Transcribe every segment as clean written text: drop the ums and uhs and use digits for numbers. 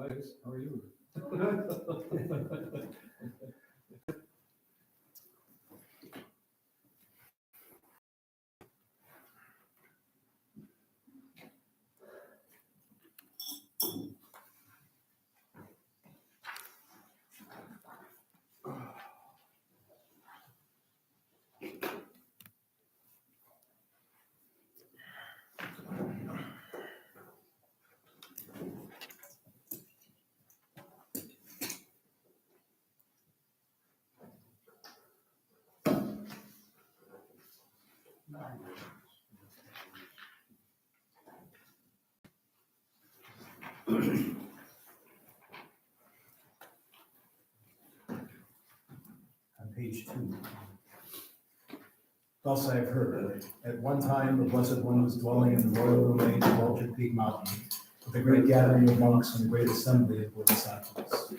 How are you? On page 2. Thus I have heard, at one time the Blessed One was dwelling in the royal domain of Vulture Peak Mountain, with a great gathering of monks and a great assembly of bodhisattvas.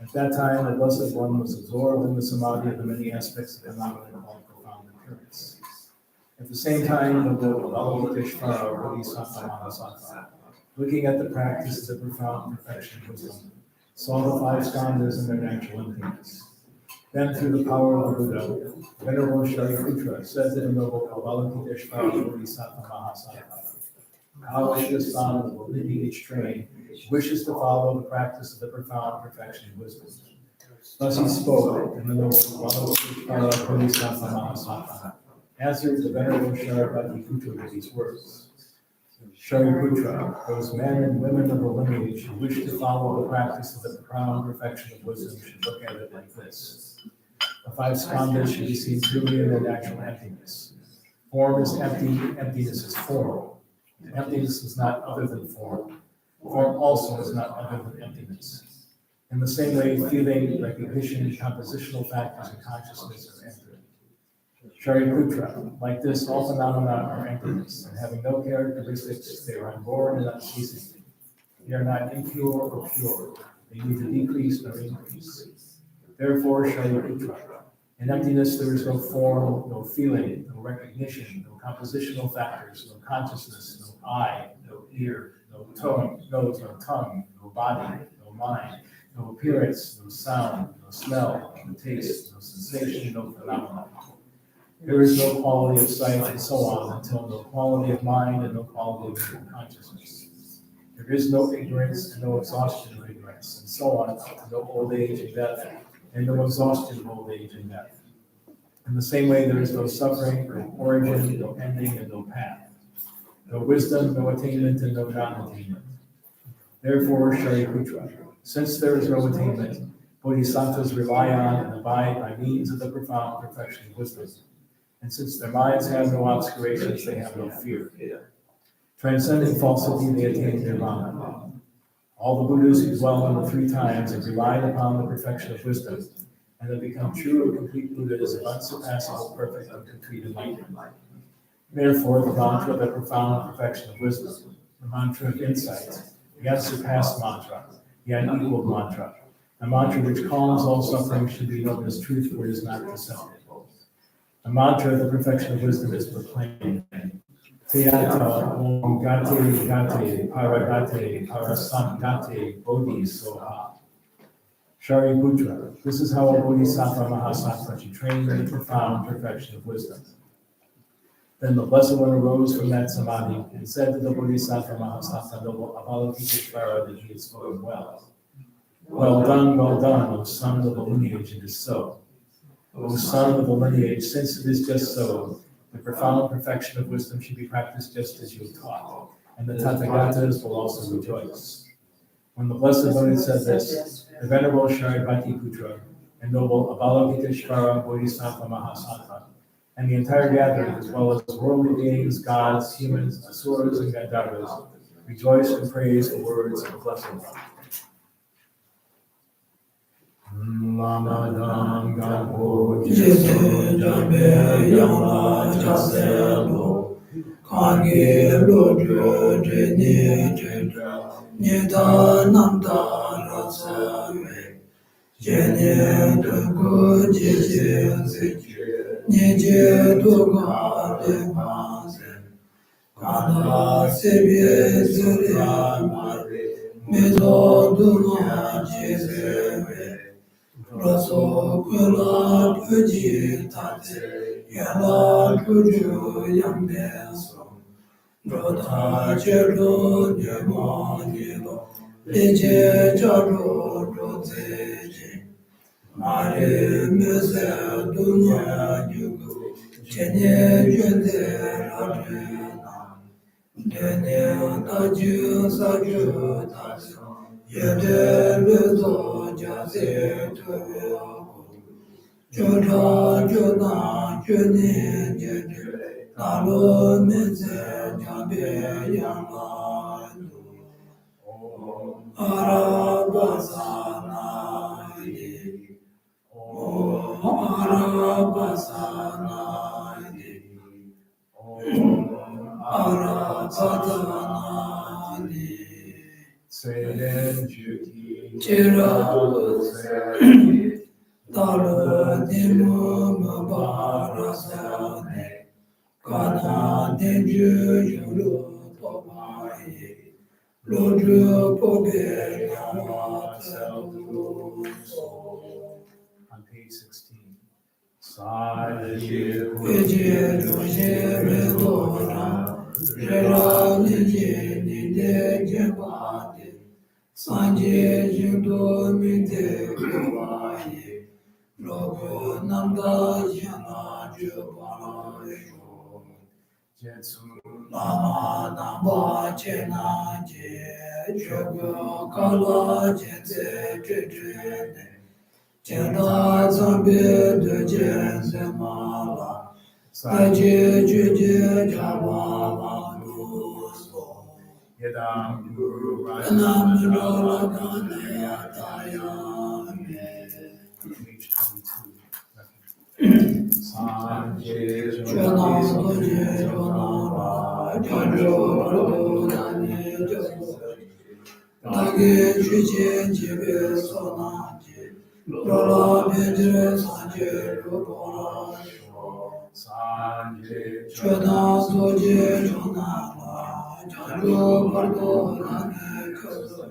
At that time, the Blessed One was absorbed in the samadhi of the many aspects of phenomena called profound appearance. At the same time, the Lord Avalokiteshvara Bodhisattva Mahasattva, looking at the practice of the profound perfection of wisdom, saw the 5 skandhas in their natural emptiness. Then, through the power of the Buddha, Venerable Shariputra said to the noble Avalokiteshvara Bodhisattva Mahasattva, how this son of the lineage train wishes to follow the practice of the profound perfection of wisdom. Thus he spoke, and the noble Avalokiteshvara Bodhisattva Mahasattva answered the Venerable Shariputra with these words. Shariputra, those men and women of the lineage who wish to follow the practice of the profound perfection of wisdom should look at it like this. The 5 skandhas should be seen truly in their natural emptiness. Form is empty, emptiness is form. Emptiness is not other than form. Form also is not other than emptiness. In the same way, feeling, recognition, compositional factors, and consciousness are entered. Shariputra, like this, all phenomena are emptiness, and having no characteristics, they are unborn and unceasing. They are not impure or pure. They neither decrease nor increase. Therefore, Shariputra, in emptiness there is no form, no feeling, no recognition, no compositional factors, no consciousness, no eye, no ear, no tongue, no tongue, no body, no mind, no appearance, no sound, no smell, no taste, no sensation, no phenomenon. There is no quality of sight and so on until no quality of mind and no quality of consciousness. There is no ignorance and no exhaustion of ignorance, and so on until no old age and death, and no exhaustion of old age and death. In the same way, there is no suffering, no origin, no ending, and no path. No wisdom, no attainment, and no non-attainment. Therefore, Shariputra, since there is no attainment, bodhisattvas rely on and abide by means of the profound perfection of wisdom. And since their minds have no obscurations, they have no fear. Transcending falsity, they attain nirvana. All the Buddhas who dwell in the 3 times have relied upon the perfection of wisdom, and have become true and complete Buddhas of unsurpassable, perfect, and complete enlightenment. Therefore, the mantra of the profound perfection of wisdom, the mantra of insight, the unsurpassed mantra, the unequaled mantra, a mantra which calms all suffering should be known as truth, for it is not deceptive. The mantra of the perfection of wisdom is proclaimed. Teyata om gate gate paragate parasamgate bodhi soha. Shariputra, this is how a bodhisattva mahasattva should train in the profound perfection of wisdom. Then the Blessed One arose from that samadhi and said to the bodhisattva mahasattva noble Avalokiteshvara that he had spoken well. Well done, O son of the lineage, it is so. O son of the lineage, since it is just so, the profound perfection of wisdom should be practiced just as you have taught, and the Tathagatas will also rejoice. When the Blessed One had said this, the Venerable Shariputra and noble Avalokiteshvara Bodhisattva Mahasattva, and the entire gathering, as well as worldly beings, gods, humans, asuras, and gandharvas, rejoiced and praised the words of the Blessed One. Lamadam Gampo Jesu Jambe Yama Jaselo Kange Lodro Jeni Jedra Nida Nanda Rasame Jeni Dugu Jesu Nije Duga Devazen Kada Sebye Zuriya Mare Mizo Duma Jizere, Raso Kula Puji Tate, Yala Tuju Yambeso, Rota Chedo Nemo Nilo, Leje Charo Roteji, Mare Mese Dunya Yugu, Chenye Jende Radena, Dene Taju Saju Tasu, Yede Luzo Jase Tuyo, Joda Joda Juni Jede, Talo Meze Jabe Yama, Arabasana, Arabasana, Arabasana, Seden Juti Chira Seden Talo Dimu Mabarasane, Kana Denju Yulu Tomaye, Lodru Pobe Yama Salu. On page 16. Saji Eje Doje Redora, Rera Nije Nide Jebade, Sanje Jindo Mide Kubaye, Rogo Nanda Jana Jubana Ejo, Jetsu Lama Namba Chena Je, Jogo Kala Jete Jejene, Jeda Zambe de Jense Mala, Saje Juje Jabala Nuso, Yedam Guru Anamidala Kanaya Tayame. Page 22. Sanje Chana Doje Jonara, Janjo Rodo Dani Josu, Dagi Juje Jibe Sonaji, Lola Bidre Sanje Rupora Sho, Sanje Chana Doje Jonara, Janjo Rodo Dani Josu,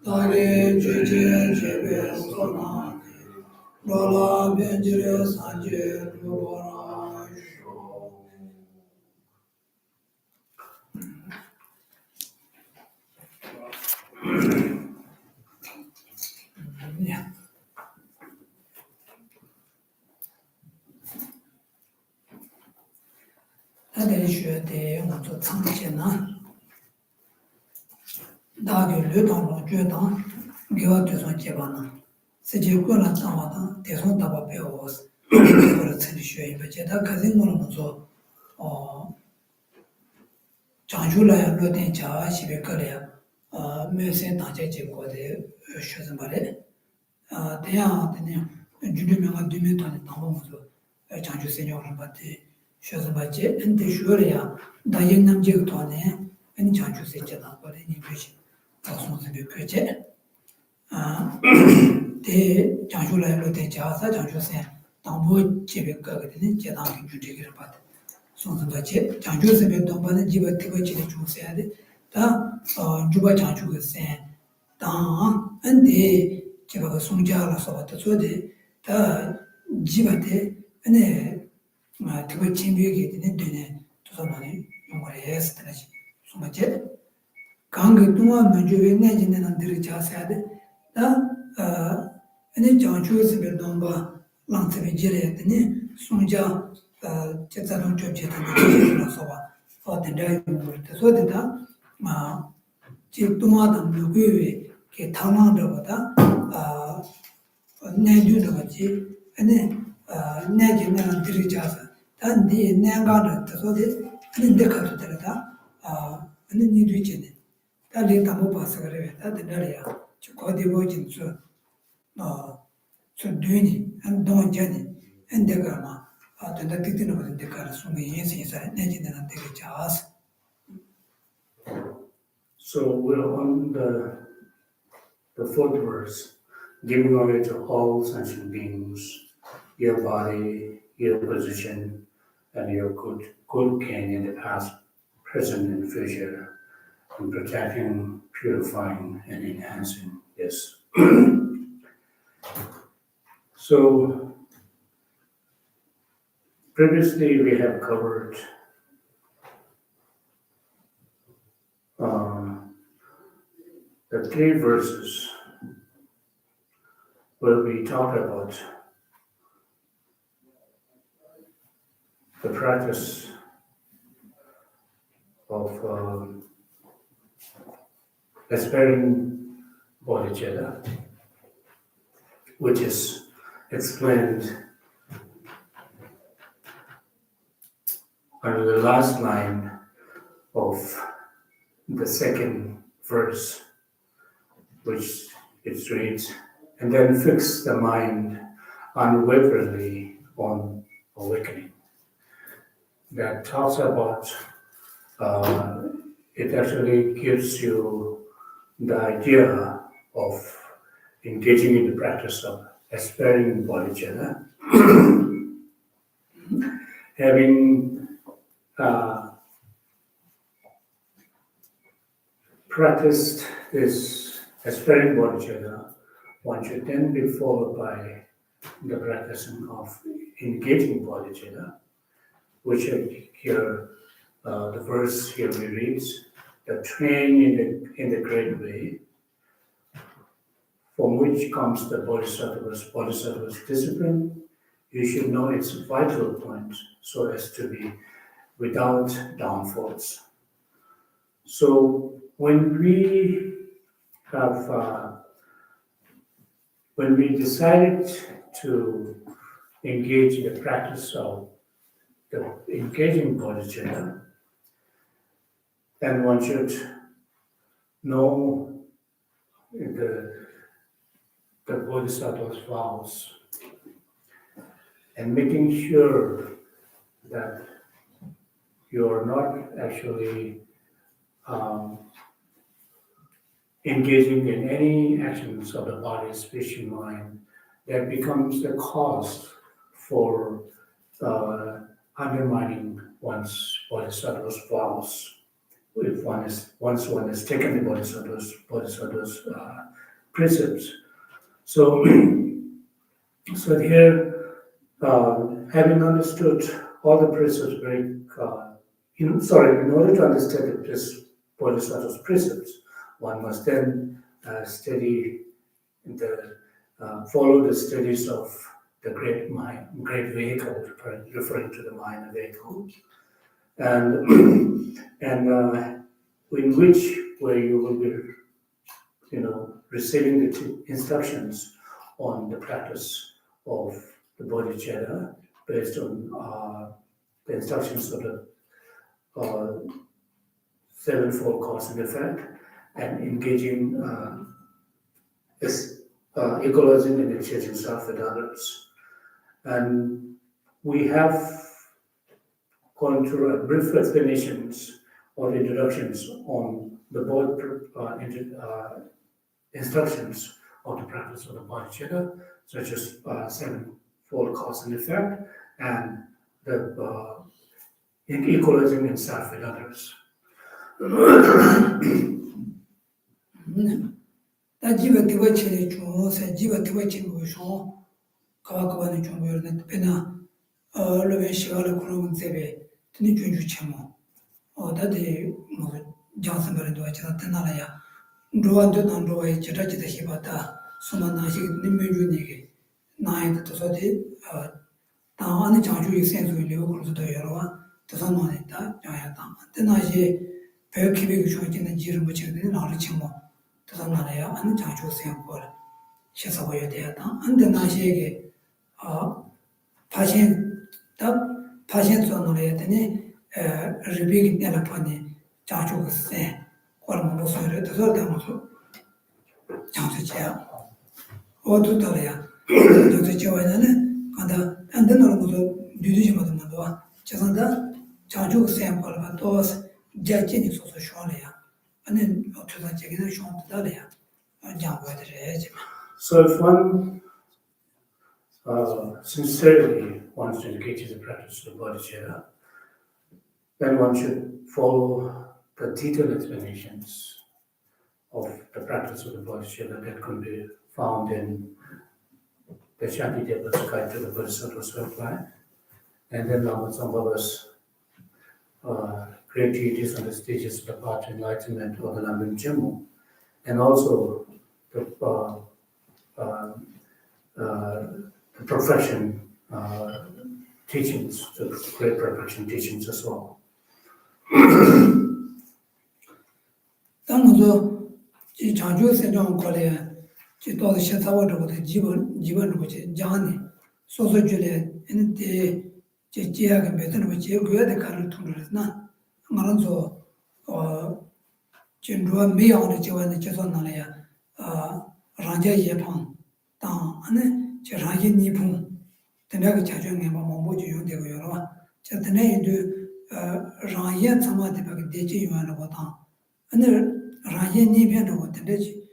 Dagi Juje Jibe Sonaji, Lola Bidre Sanje Rupora Sho. Yeah. 다들学的我做长线呢，大概流动中觉得，给我对上结巴呢，实际过了长话的，对上大把别我是，或者城里学一不接，他可是我们做，哦，讲出来落点家西边过来，没有谁大家结果的学生吧嘞，这样的呢，就这么个对面团的当我们做，讲出生活什么的。学生把这，你得学了呀，大人能这个团呢，你讲出谁接到过来，你必须到送这边去接，得讲出来了，得加啥讲出谁，当我这边各个的呢，接当平均这个人把的，送这个接，讲出这边当把那几个这个接的出谁的，但就把讲出个谁，当俺得这个送家了，说吧，他说的，他几把的，那。특히 침비게 되는 데네 도서만이 용어를 해서 되지. 소마제 강그 동안 먼저 내지는 안들이 자세야 돼. 다 아니 장주에서 변동바 랑트비 지려야 되니 송자 제자로 좀 제단으로서 봐. 어떤데 용어를 돼서다 지 동안은 누구에 게 당황들보다 내주는 거지. 아니 내지는 안들이 자세 단디 내가를 떠서지 아니 내가도 되다 아니 니도 있지 달리 담보 봐서 그래 다들 내려야 저 거기 보진 저 düğünü hem doğancani hem de gama adında diktiğine bakın dekara sunga yesi yesa necinden deke çağız. So we're on the fourth verse, giving glory to all sentient beings, your body, your position, and your good king in the past, present, and future. and protecting, purifying, and enhancing. Yes. So previously we have covered the 3 verses where we talk about the practice of aspiring bodhicitta, which is explained under the last line of the 2nd verse, which it reads, and then fix the mind unwaveringly on awakening. That talks about, it actually gives you the idea of engaging in the practice of aspiring bodhicitta, having practiced this aspiring bodhicitta, one should then be followed by the practicing of engaging bodhicitta, which here, the verse here we read, the train in the great way, from which comes the bodhisattva's discipline. You should know its vital point so as to be without downfalls. So when we decided to engage in the practice of the engaging bodhicitta, then one should know the bodhisattva's vows and making sure that you are not actually engaging in any actions of the body, speech, and mind that becomes the cause for undermining one's bodhisattva's vows. If once one has taken the bodhisattva's precepts. So, so here, having understood all the precepts in order to understand the bodhisattva's precepts, one must then follow the studies of the great mind, great vehicle, referring to the mind vehicle, and in which way you will be, receiving the instructions on the practice of the bodhicitta based on the instructions of the sevenfold cause and effect, and engaging equalizing and exchanging self with others. And we have gone through a brief explanations or introductions on the both instructions of the practice of the bodhicitta, such as sevenfold cause and effect, and the equalizing and self with others. 다 지바 티바 체리 좀 지바 티바 친구 쇼 가와가바는 좀 요르는 페나 로베 시가를 그런 세베 드니 준주 체모 다데 뭐 장선벌도 하잖아 테나라야 로안도 난로에 저자지다 히바다 소만나시 님메주니게 나이도 도서디 다안의 장주의 센소리로 그래서 여러와 도선만했다 야야다 테나시 배우기비 주어지는 지름 붙이는 나를 체모 도선나라야 하는 장주 생각을 시사고야 되었다 안데 나시에게 파신 존노래 되니 리빅 텔레폰이 장주고 세 거는 소리를 도서다면서 장수지야 어두더래야 장수지와는 간다 안되는 것도 뒤지지마도 만도 저선다 장주고 생각을 또 자진이 소소 쇼래야 아니 어쩌다 제기는 쇼한테다래야 장고야 되지. So if one sincerely wants to engage in the practice of bodhicitta, then one should follow the detailed explanations of the practice of the bodhicitta that can be found in the Shantidev's Guide to the Bodhisattva Self-Life, and then Lama Tsongkhapa's great deities on the stages of the path to enlightenment or the Lambin Jimmu, and also the perfection teachings, the great perfection teachings as well. 당도 이 장주 세정 거래 지도 시사와도 기본 거지 장이 소소줄에 인데 제지하게 매드는 제 그야데 가를 통로나 말은서 진로와 미야오는 지원의 제선나야 라제 예방 당 안에 저 라제 니풍 내가 자정에 뭐 뭐지 용되고 여러 저 내에도 라제 참아대 밖에 대지 요하는 거다 안에 라제 니변도 못되지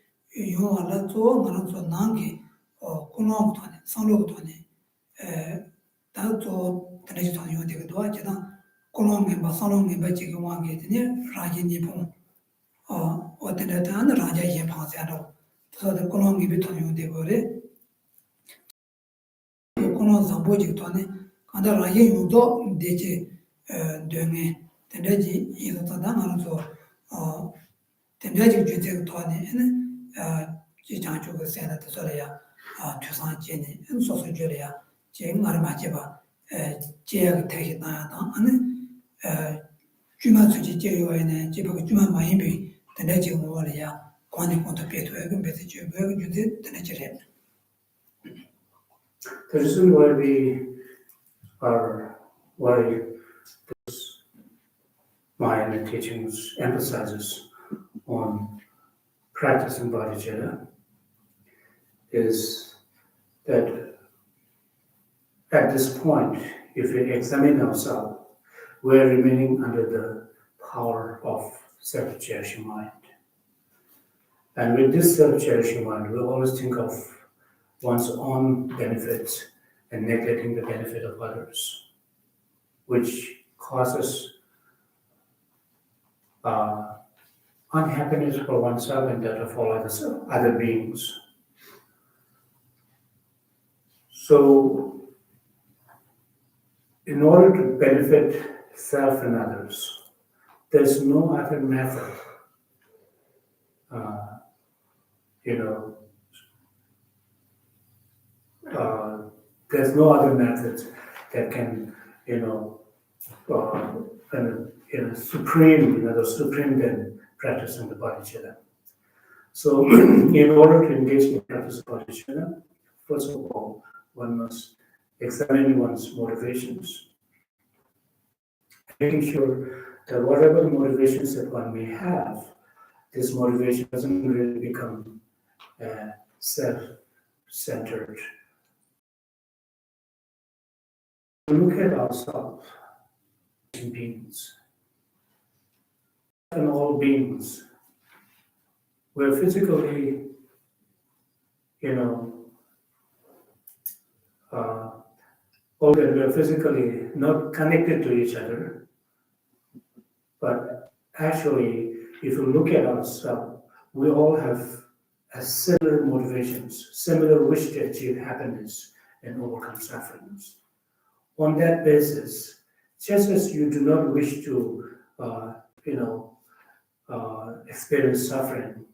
요하라 또 말은서 난게 고노도 아니 상로도 아니 다도 되지 더 용되고 도와지다 고노게 바상로게 바지게 와게 되네 라제 니풍 어때는 라자 예 방사로 저도 고놈이 비통이 되고래 고놈 상보지 또네 간다 라예 유도 되지 되네 되지 이것도 나가서 되지 주제 또네 지장주가 세나도 소리야 투상제네 소소줄이야 제가 맞아봐 제가 되게 나다 아니 주만 수지 제요에는 제가 주만 많이 비 The reason why we are, why this Mahayana teachings emphasizes on practicing bodhicitta is that at this point, if we examine ourselves, we are remaining under the power of self-cherishing mind. And with this self-cherishing mind, we always think of one's own benefits and neglecting the benefit of others, which causes unhappiness for oneself and that of all other beings. So, in order to benefit self and others, there's no other method, there's no other method that can, supreme than practicing the bodhicitta. So, in order to engage in the practice of bodhicitta, first of all, one must examine one's motivations, making sure that whatever the motivations that one may have, this motivation doesn't really become self-centered. Look at ourselves, beings, and all beings. We're physically, we're physically not connected to each other, but actually, if you look at ourselves, we all have similar motivations, similar wish to achieve happiness and overcome sufferings. On that basis, just as you do not wish to, experience suffering,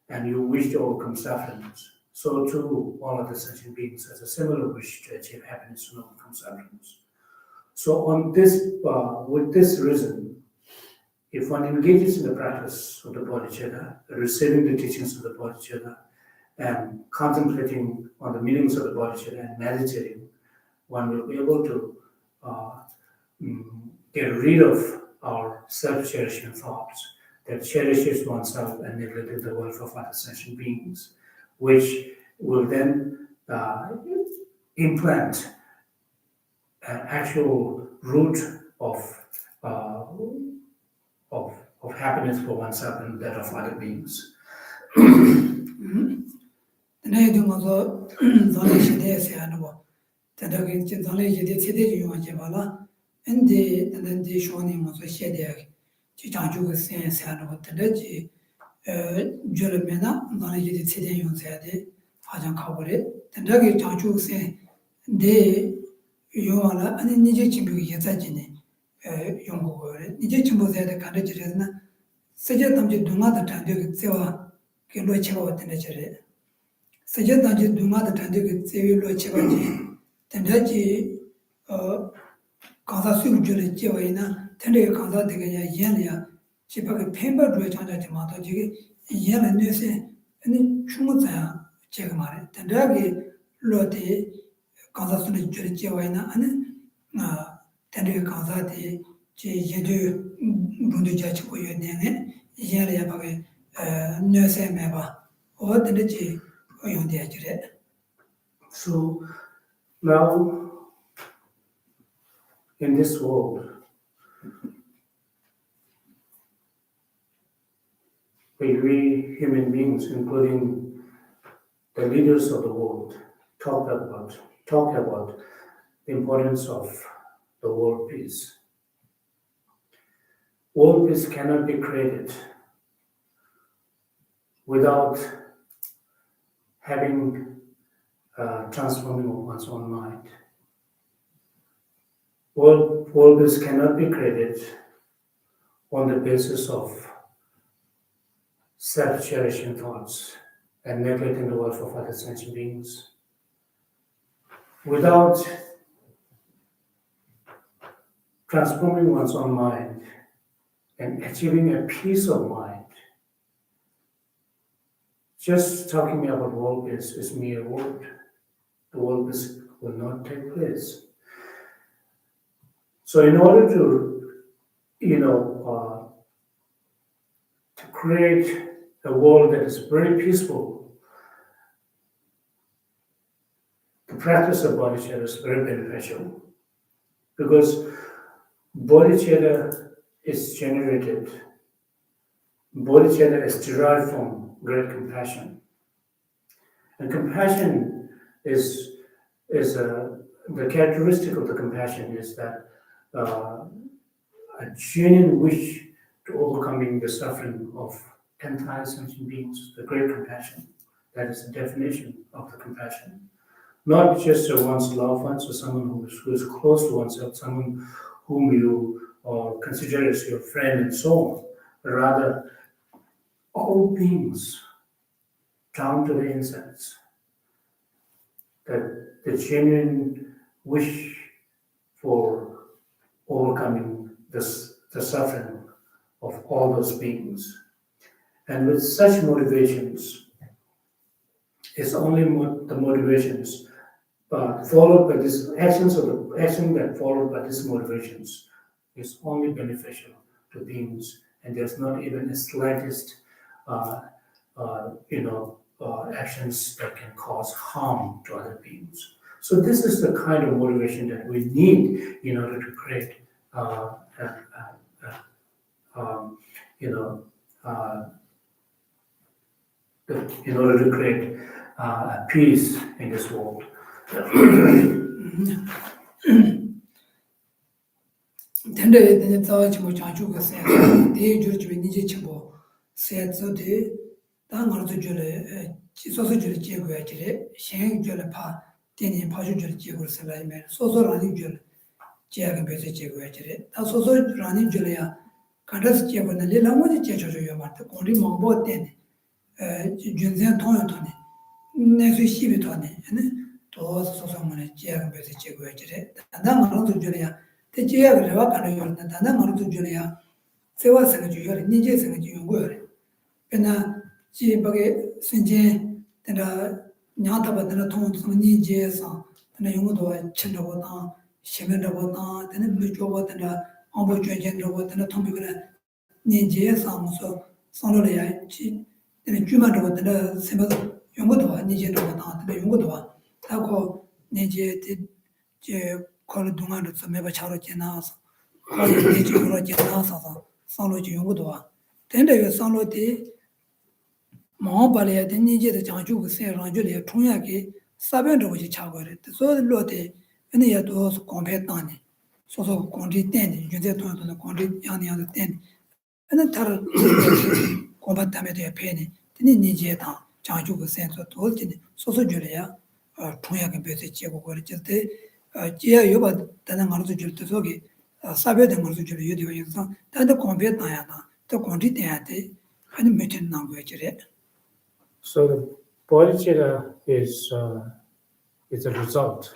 and you wish to overcome sufferings, so too all other sentient beings has a similar wish to achieve happiness and overcome sufferings. So on this, with this reason, if one engages in the practice of the bodhicitta, receiving the teachings of the bodhicitta, and contemplating on the meanings of the bodhicitta and meditating, one will be able to get rid of our self-cherishing thoughts that cherishes oneself and neglects the welfare of other sentient beings, which will then implant an actual root of happiness for oneself and that of other beings. 지 장주가 센스하는 것들이 저러면은 너네 이제 세대 용사야 돼. 화장 가버려. 근데 장주가 센데 요하나 아니 니제 친구가 예사지네. 용고거래. 니제 친구들한테 가르치려나 세제 담지 누나도 단대가 세와 그로 쳐와 왔는데 저래. 세제 담지 누나도 단대가 세위로 쳐가지. 단대지 강사 수급줄에 지어이나 단대 강사 되게 얘야 집하게 펜버로 장자지 마도 지게 얘는 뇌세 아니 충분해야 제가 말해. 단대하게 로데 강사 수급줄에 지어이나 아니 단대 강사한테 제 예도 문제 자치고 있는 얘야 바게 뇌세 매봐. 어떤지 용대야 그래. So now in this world, we human beings, including the leaders of the world, talk about the importance of the world peace. World peace cannot be created without having transforming of one's own mind. World peace cannot be created on the basis of self-cherishing thoughts and neglecting the world of other sentient beings. Without transforming one's own mind and achieving a peace of mind, just talking about world peace is mere word. The world peace will not take place. So in order to, to create a world that is very peaceful, the practice of bodhicitta is very beneficial because bodhicitta is derived from great compassion. And compassion is the characteristic of the compassion is that a genuine wish to overcoming the suffering of entire sentient beings, the great compassion. That is the definition of the compassion. Not just one's loved ones or someone who is close to oneself, someone whom you consider as your friend and so on, but rather all beings, down to the insects. That the genuine wish for overcoming the suffering of all those beings. And with such motivations, it's only the motivations followed by this actions of the action that followed by these motivations is only beneficial to beings, and there's not even the slightest actions that can cause harm to other beings. So this is the kind of motivation that we need in order to create, peace in this world. 근데 자주 뭐 자주가 세. 대주주의 니제 첨부. 세서데 당어도 줄에 지소서 줄에 제거야 지래. 생 줄에 파 대니 파주 줄에 제거를 살아면 소소라니 줄 제약은 배제 제거야 지래. 다 소소라니 줄에야 간다스 제거는 레라모지 제조줘요 말다. 우리 뭐뭐 때네. 준전 통요토네. 내수 시비토네. 또 소소문에 제약은 배제 제거야 지래. 당어도 줄에야 제약을 해와 가는 요는 당어도 줄에야 세와서가 주요를 니제서가 주요고요. 그러나 지역에 신제 내가 냐다바들 통통 니제서 내 용도와 친구보다 시민들보다 되는 무조보다 아무 죄전들보다 통비그래 니제서 무서 선로래야 지 내가 주만들보다 세바도 용도와 니제들보다 내 용도와 하고 니제 제 걸 동안을 매바 차로 지나서 거기 니제로 지나서 선로지 용도와 근데 선로디 마발에 니제의 장주가 세랑줄에 통하게 사변으로지 차거래. 소로데 아니야도 공패다니. 소소 공지 때니 이제 통하는 공지 양양의 때니 and then tar combat tamede penny, then Nijeta, Chanju sense of told in Soso Julia, Toya can be a chico or just Gia Yoba, then I'm going to Jultogi, Sabe the Morzu Julia, then the convert Diana, the quantity and meeting language. So the bodhicitta is a result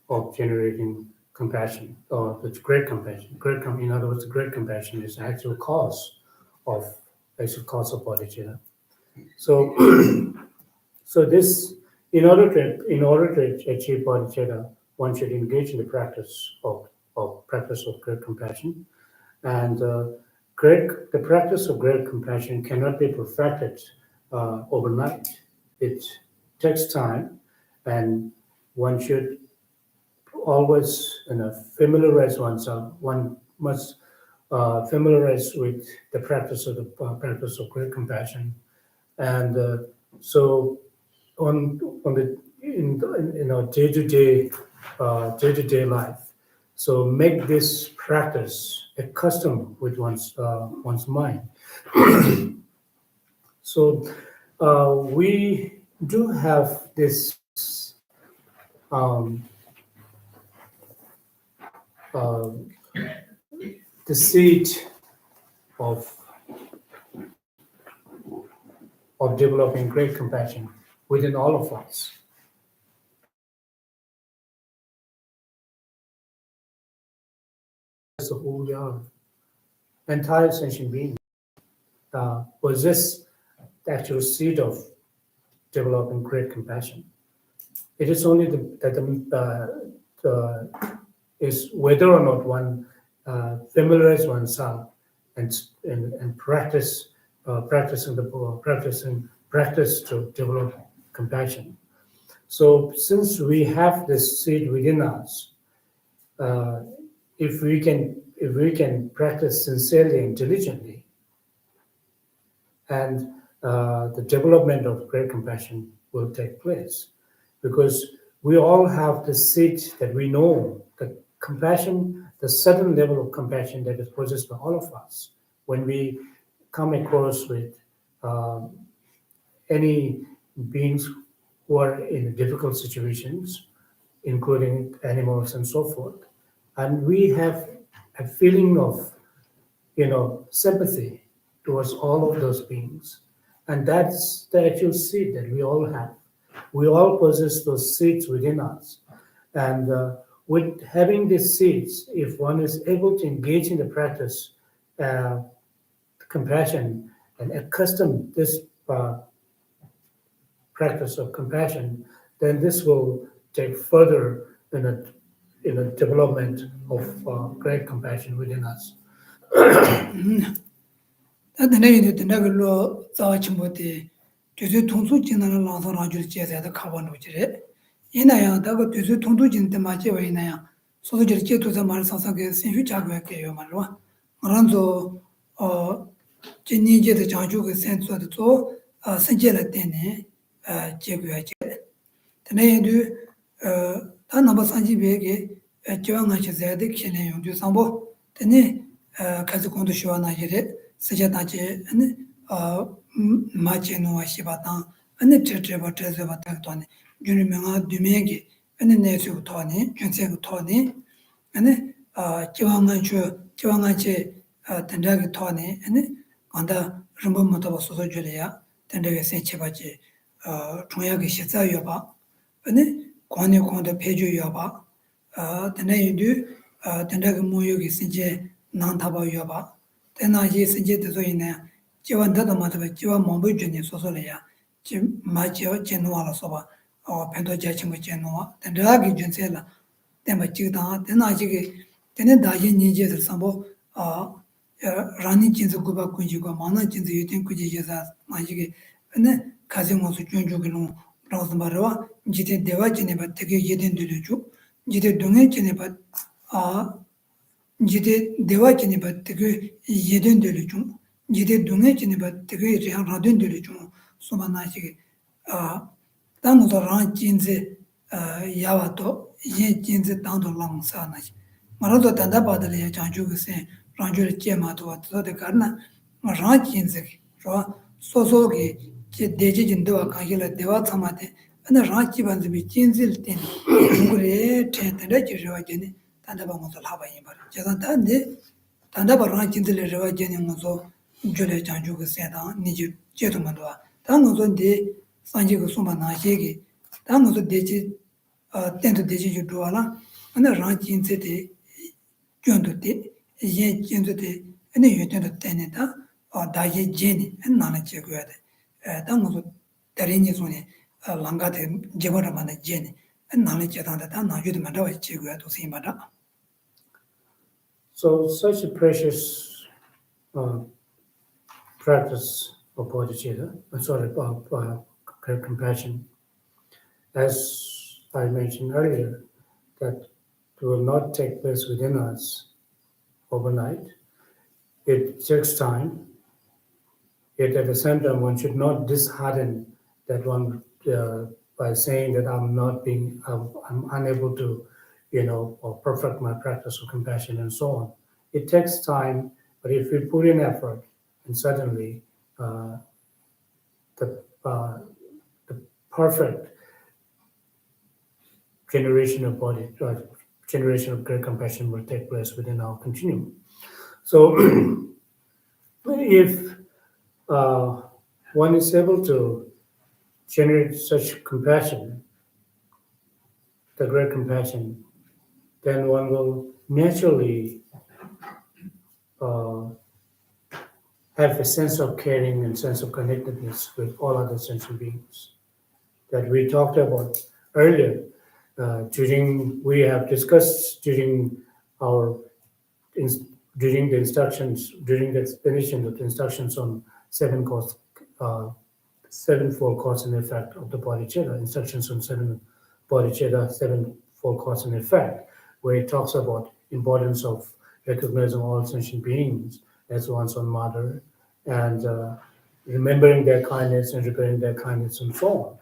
of generating compassion, or it's great compassion. In other words, great compassion is the actual cause of bodhicitta. So, so this, in order to achieve bodhicitta, one should engage in the practice of great compassion, and the practice of great compassion cannot be perfected overnight. It takes time, and one should always familiarize oneself. One must familiarize with the practice of great compassion, and so on the in our day-to-day life. So make this practice a custom with one's mind. So we do have this um, uh, the seed of developing great compassion within all of us. So who we are, entire sentient being, possess the actual seed of developing great compassion. It is only is whether or not one familiarize oneself and practice practice to develop compassion. So since we have this seed within us, if we can practice sincerely and diligently, and the development of great compassion will take place, because we all have the seed that we know, the compassion, the certain level of compassion that is possessed by all of us. When we come across with any beings who are in difficult situations, including animals and so forth, and we have a feeling of sympathy towards all of those beings, and that's the actual seed that we all have. We all possess those seeds within us, and with having these seeds, if one is able to engage in the practice, compassion, and accustom this practice of compassion, then this will take further in a development of great compassion within us. 다들 내가 자침보데 되게 통수진을 나서 라줄 제대로 가본 거지래. 이나야 다가 되게 통수진데 맞지 왜 이나야. 소소질 제도자 말 상상게 생휘 작업할게요 말로. 그런저 진니제의 장주의 센서도 또 선제를 때네 제고야지. 내에도 다 넘어 산지베게 저항하시 자데 키네 용주 상보 되네 가서 공도 시원하지래. 세자다지 아니 마체노와 시바다 아니 트트버트즈바 딱도네 주님명아 두메게 아니 내수 토네 전세고 토네 아니 지왕한주 된다게 토네 아니 간다 rum부부터 소소 줄이야 된다게 세체바지 중요하게 시자여 봐 아니 권에 권도 배주여 봐 된다이도 된다게 모여기 신제 난타바여 봐 대나지 신제도 있네 지원다도 맞아 지원 몸부 전에 소소래야 지 맞죠 제노와라서 봐 펜도 자치모 제노와 된다게 전세라 때문에 지다 대나지게 되는 다지 니제들 상보 라니 진짜 고바 kunjigo mana 진짜 유tin kujiza 마지게 근데 가정모수 준주기는 라서 말와 지대 대화진에 되게 예된들죠 지대 동해진에 지대 대화진에 되게 예된들죠 지대 동해진에 되게 라된들죠 소만나시게 당도 란 진제 야와도 예 진제 당도 랑사나지 말도 단다 받을래 장주그세 랑주를 제마도 왔어 데 가나 rāng jīnzaki, rā sōsō ki dējī jindawā kāngi la dewā tsamā te, anā rāng jībanzi bī jīnzil tēni, mūgu rē tēn tēndā jī rīwā jēni, tāndā bā ngōsō lāba yīmbā rā. Jēsān tāndi, tāndā bā rāng jīnzil rīwā jēni ngōsō jūlē jāngchū kī sētāng, nī jī jētū mandawā. Tā ngōsō dē sāngjī kī sūmbā nāshē kī, tā ngōsō dējī, tēntu dējī jī duwā lā, anā rāng jīnzil tē, gyōntu tē, yē jīnzu tē, anā yō tēntu tēni tā, 다게 제니 나는 제거야 돼. 당고도 다리니 손에 랑가데 제거라만 제니 나는 제단다 다 나주도 만다와 제거야 도 생마다. So such a precious practice of bodhicitta, compassion, as I mentioned earlier, that it will not take place within us overnight. It takes time. Yet at the same time, one should not dishearten that one by saying that I'm unable to, or perfect my practice of compassion and so on. It takes time, but if we put in effort, and suddenly the perfect generation of generation of great compassion will take place within our continuum. So, if one is able to generate such compassion, the great compassion, then one will naturally have a sense of caring and sense of connectedness with all other sentient beings that we talked about earlier. We have discussed during the instructions, during the explanation of the instructions on sevenfold cause and effect of the bodhicitta, instructions on sevenfold cause and effect, where it talks about importance of recognizing all sentient beings as one's own mother and remembering their kindness and repairing their kindness and so on.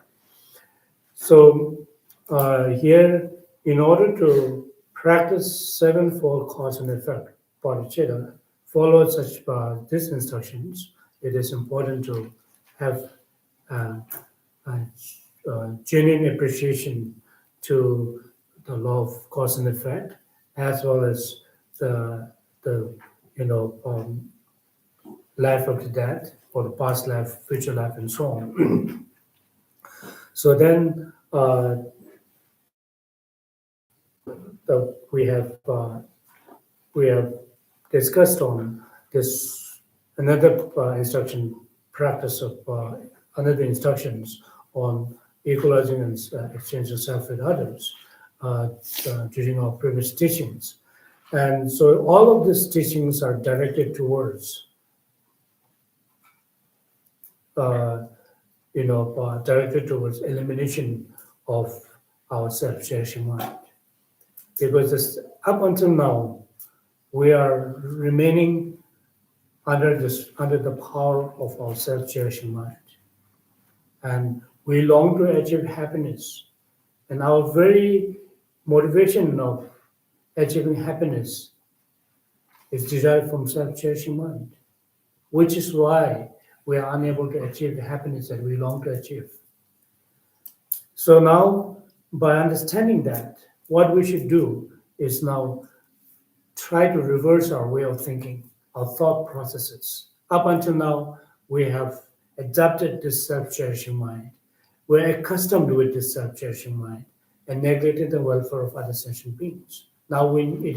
So here, in order to practice sevenfold cause and effect bodhicitta, follow such these instructions, it is important to have genuine appreciation to the law of cause and effect, as well as the life of the dead, or the past life, future life, and so on. So then we have discussed on this another instruction practice of another instructions on equalizing and exchange of self with others during our previous teachings. And so all of these teachings are directed towards elimination of our self-cherishing mind. Because up until now, we are remaining under the power of our self-cherishing mind. And we long to achieve happiness. And our very motivation of achieving happiness is derived from self-cherishing mind, which is why we are unable to achieve the happiness that we long to achieve. So now, by understanding that, what we should do is now try to reverse our way of thinking, our thought processes. Up until now, we have adopted this self-cherishing mind. We're accustomed with this self-cherishing mind and neglected the welfare of other sentient beings. Now it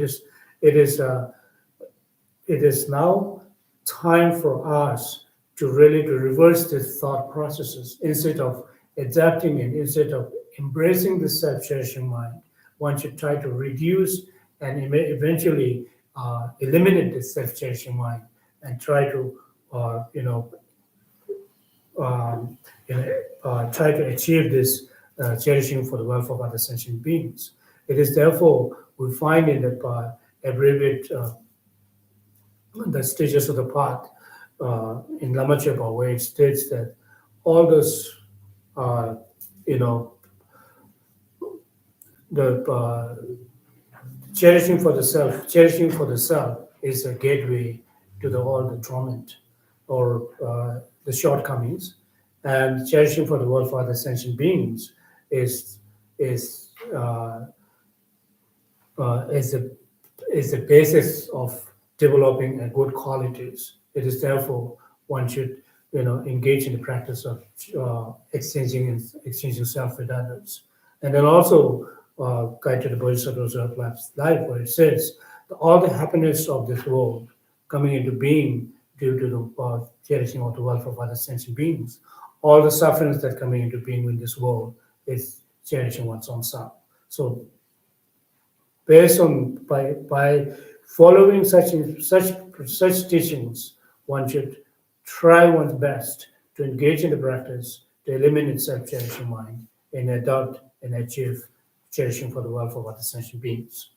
is now time for us to really reverse these thought processes. Instead of adapting and instead of embracing the self-cherishing mind, one should try to reduce and eventually eliminate this self-cherishing mind and try to try to achieve this cherishing for the welfare of other sentient beings. It is therefore we find in the abbreviate the stages of the path in Lama Chepa, where it states that all those the cherishing for the self is a gateway to all the torment. or the shortcomings, and cherishing for the world for other sentient beings is is uh, uh, is the is the basis of developing a good qualities. It is therefore one should engage in the practice of exchanging self with others, and then also guide to the Bodhisattva's life, where it says all the happiness of this world coming into being due to the cherishing of the welfare of other sentient beings, all the sufferings that coming into being in this world is cherishing one's own self. So based on by following such teachings, one should try one's best to engage in the practice to eliminate self-cherishing mind and adopt and achieve cherishing for the welfare of other sentient beings.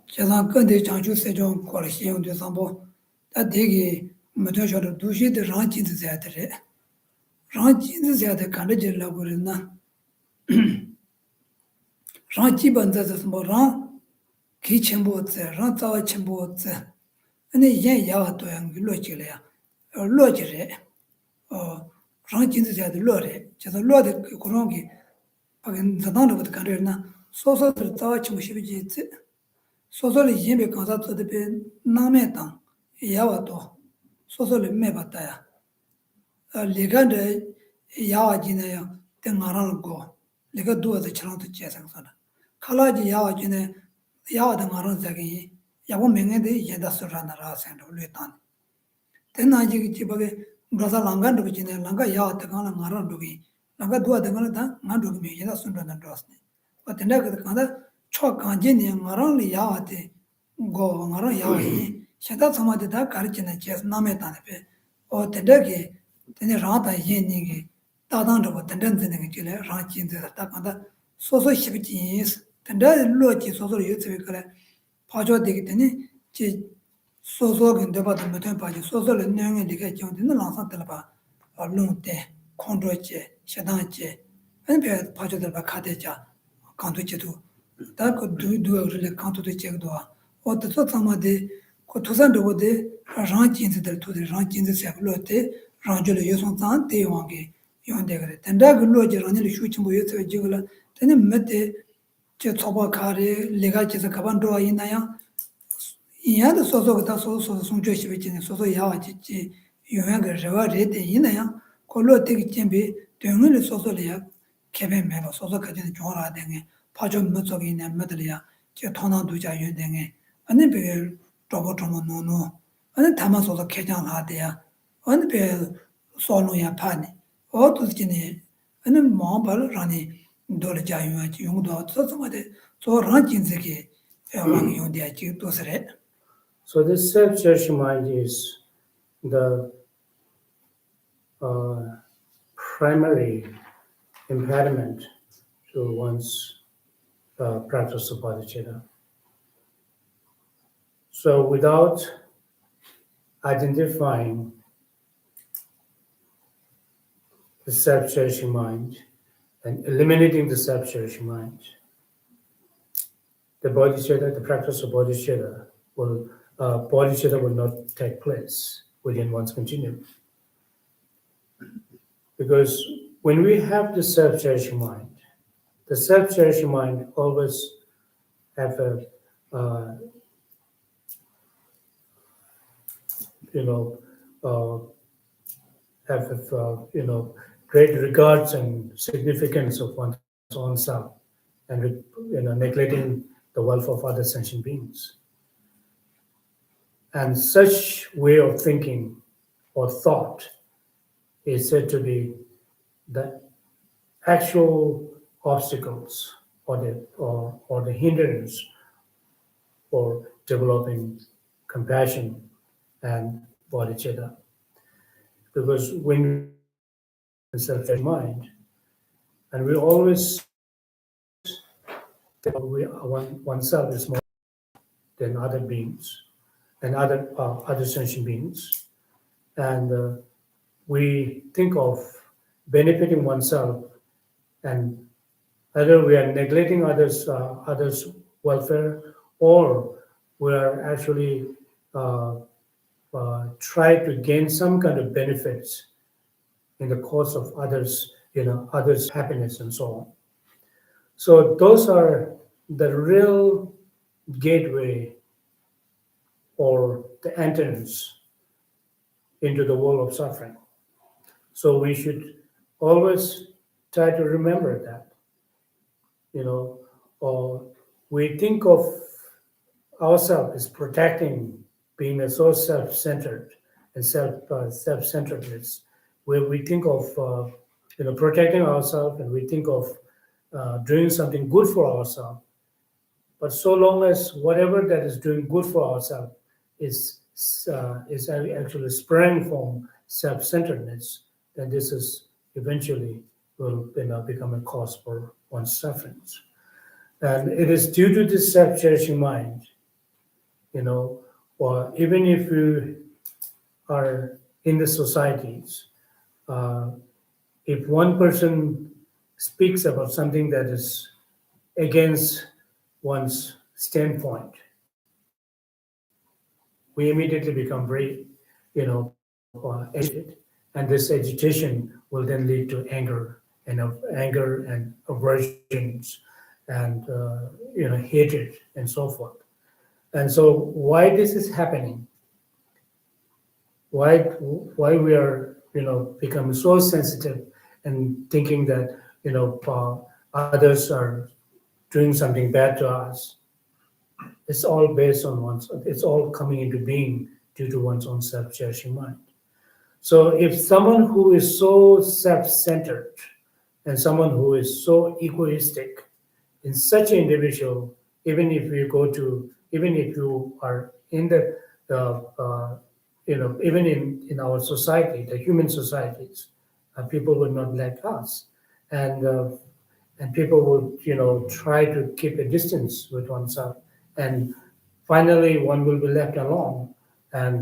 제가 근데 장주 세종 콜시용 되sambo 다 되게 못하셔도 두시데 랑진도 자들에 랑진도 자들 간데질라고 그랬나 랑지 반자서 뭐랑 기침보체 랑자와 침보체 아니 얘 야도양 로지래야 로지래 랑진도 자들 로래 제가 로데 그런 게 박은 자단으로부터 간데나 소소들 자와 침보시비지 소소리 예배 강사들의 남에당 야와도 소소리 매봤다야 리간데 야와지네요 등하라고 내가 두어서 처럼도 제상사다 칼라지 야와지네 야와당 알아서기 야고 맹에데 예다서라나라 생도 뢰탄 대나지 집에 브라자 랑간도 지네 랑가 야와다가나 나라도기 랑가 두어다가나 나도기 메예다 순도나 드었네 어떤데 그 간다 초간진이 나랑리 야와데 고 나랑 야와이 샤다 사마데다 가르치는 제스 남에다네 어떤데 되네 라다 예니기 다단도 된된되는 게 줄에 라진데 다간다 소소 십지스 된다 로지 소소 유튜브 그래 봐줘 되기 때문에 제 소소 근데 봐도 못해 봐지 소소를 내용에 되게 정되는 랑상들 봐 얼lunte 콘도제 샤단제 아니 봐줘들 봐 카데자 간도제도 다그 두두를 간도도 제도 어떻게 상마데 그 도산도데 랑진들 도데 랑진들 세블로테 랑줄의 요송산 대왕게 연대그래 된다 근로지 랑을 슈치 모여서 지글라 되는 몇대 저 초바카레 레가지서 가반도와 있나요 이야도 소소가 소소 송조시비지는 소소 야와지지 유행을 저와레데 있나요 콜로 되기 쯤비 등을 소소리야 개변매로 소소 가지는 좋아라 되게 파좀 못속이 있는 몇들이야 저 토나도자 연대게 아니 배 로봇으로 노노 아니 담아서도 개장하대야 아니 배 소노야 파니 어떻게니 아니 뭐발 라니 돌자유지 용도 소소마데 소란진세게 왕이 용대야 지도스레 So this self-cherishing mind is the primary impediment to one's practice of bodhicitta. So without identifying the self-cherishing mind and eliminating the self-cherishing mind, the bodhicitta, the practice of bodhicitta will not take place within one's continuum. Because when we have the self-cherishing mind always have a great regards and significance of one's own self, and neglecting the welfare of other sentient beings. And such way of thinking or thought is said to be the actual obstacles or the hindrance for developing compassion and bodhicitta. Because when we self mind, and we always oneself is more than other beings and other sentient beings, and we think of benefiting oneself, and either we are neglecting others' welfare, or we are actually try to gain some kind of benefits in the course of others, others' happiness and so on. So those are the real gateway or the entrance into the world of suffering. So we should always try to remember that, or we think of ourselves as protecting being a so self-centered and self-centeredness, where we think of protecting ourselves and we think of doing something good for ourselves. But so long as whatever that is doing good for ourselves is actually sprang from self-centeredness, then this is eventually will become a cause for one's sufferings. And it is due to this self-cherishing mind, or even if you are in the societies, if one person speaks about something that is against one's standpoint, we immediately become very, agitated, and this agitation will then lead to anger and aversions and hatred and so forth. And so, why this is happening? Why we are becoming so sensitive and thinking that others are doing something bad to us? It's all based on it's all coming into being due to one's own self-cherishing mind. So if someone who is so self-centered and someone who is so egoistic, in such an individual, even if you are in even in our society, the human societies, people will not like us, and people will try to keep a distance with oneself, and finally one will be left alone and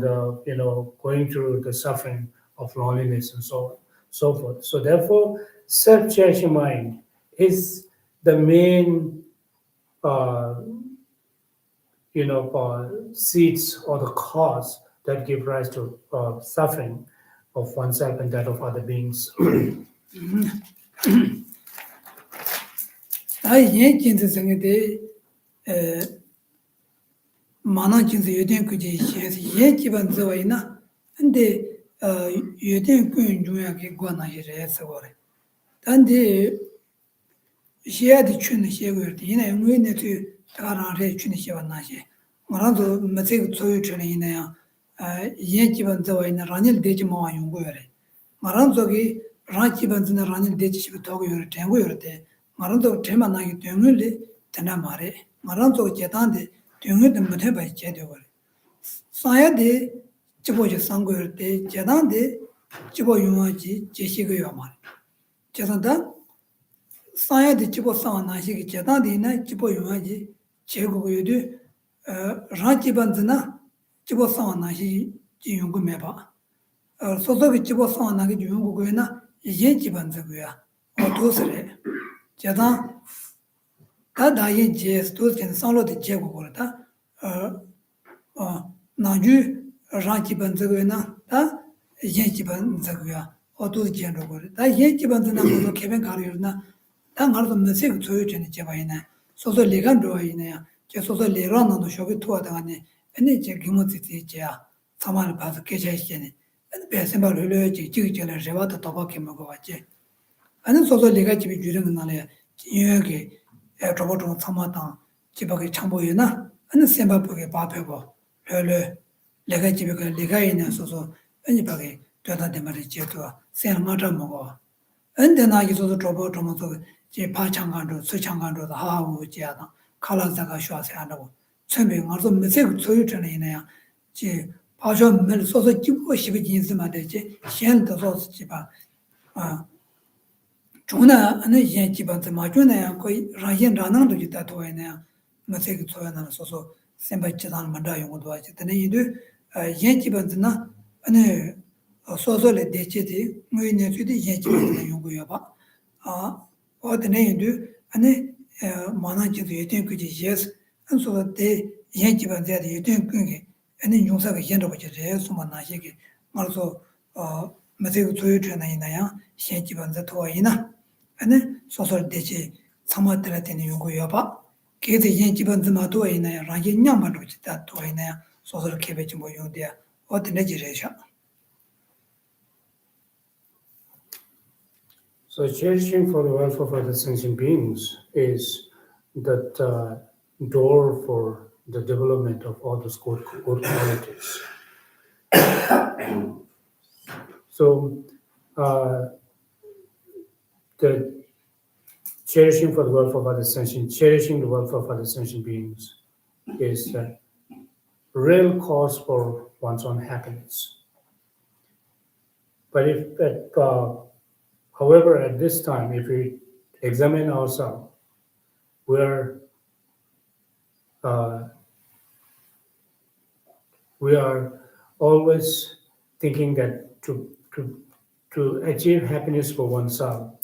going through the suffering of loneliness and so forth. So therefore, self-cherishing mind is the main seeds or the cause that give rise to suffering of oneself and that of other beings. yin jinzi zingi de mana jinzi yuden kuji xie yin jiban ziwa ina ande yuden kun juya ki gwa na yi re se gore dande xie di chun xie go yurdi ina ngui ne tu ta rang re chun xie wa na xie marang zo ma tse gu tsoyu chun ina ya yin jiban ziwa ina ranil deji mawa yung go yore marang zo ki rang jiban zina ranil deji shibi togo yore tengo yore de 마란도 테마 나기 되는데 되나 말에 마란도 제단데 되는데 못해 봐 제대로 사야데 지보지 상고일 때 제단데 지보 용어지 제시고요 말 제단다 사야데 지보 상나시기 제단데나 지보 용어지 제고고요도 라지반드나 지보 상나시 지용고 매봐 소소기 지보 상나기 용고고이나 이제 지반드고야 어도스래 제가 다다의 제스토스는 상로의 제고고다 나주 라지반즈고나 다 예지반즈고야 어두 제로고다 다 예지반즈나 모두 개변 가르나 다 말도 메시지 조여지는 제바이나 소소 레간도이네야 제 소소 레란도 쇼비 투어다가네 아니 제 규모지지 제야 사만을 봐서 계좌이시네 배선발을 흘려지 지기전에 제바도 도박해 먹어 왔지 아는 소소 내가 집에 주는 날에 여기 에어트로버도 참았다 집에 참보이나 아는 셈바보게 바페고 려려 내가 집에 그 내가 있는 소소 아니 바게 되다데 말이 제도 셈 맞아 먹어 근데 나기 소소 트로버도 뭐서 제 파창간도 수창간도 하고 지야다 칼라자가 쉬어서 한다고 처음에 가서 메시지 소유전이네요 제 파셔 멜 소소 집고 싶은 인스만 되지 현도 소소 집아 중나 안에 예 기반도 마주네 거의 라인 라나도 기타 도에네 메시지 소야나 소소 셈바치단 만다 용도 하지 근데 이도 예 기반도나 안에 소소레 대체디 뭐이네 주디 예 기반도 용고요 봐 어드네 이도 안에 만나지도 예된 그지 예스 안소데 예 기반도 예된 그게 Any Yungsa Yendo, which is Suma Nashiki, also Matthew Tuyana Inaya, Shenjiban the Toina, and then Sosor Dechi, Samatelatin Yunguyoba, Kiti Yenjiban the Matuina, Rangi Yaman, which that Toina, Sosor Kibich Moyundia, or the legislation. So cherishing for the welfare of other sentient beings is that door for the development of all those good qualities. So the cherishing for the welfare of other cherishing the welfare of other sentient beings is the real cause for one's own happiness. But however, at this time, if we examine ourselves, uh, we are always thinking that to achieve happiness for oneself,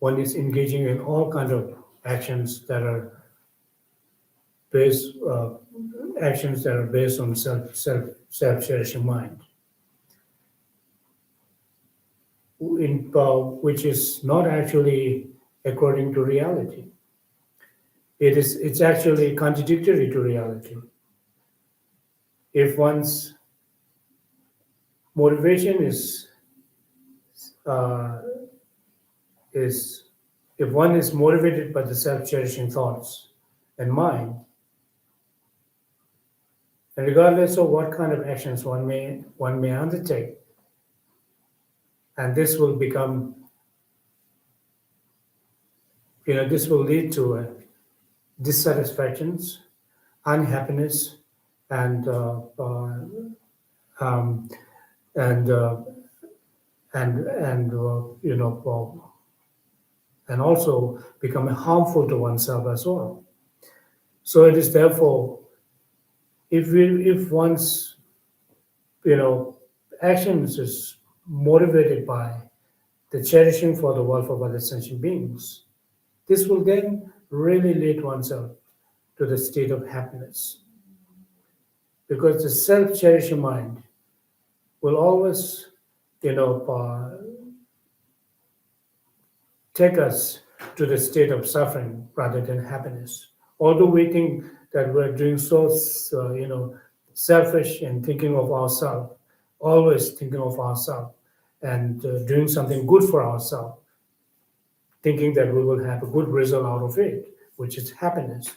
one is engaging in all kind of actions that are based on self-cherishing mind, which is not actually according to reality. It's actually contradictory to reality. If one's motivation uh, is if one is motivated by the self-cherishing thoughts and mind, and regardless of what kind of actions one may undertake, and this will become, this will lead to dissatisfactions, unhappiness, and um, and and also become harmful to oneself as well. So it is therefore, if one's actions is motivated by the cherishing for the welfare of other sentient beings, this will then really lead oneself to the state of happiness. Because the self-cherishing mind will always, take us to the state of suffering rather than happiness. Although we think that we're doing so, selfish and thinking of ourselves, always thinking of ourselves, and doing something good for ourselves, thinking that we will have a good result out of it, which is happiness.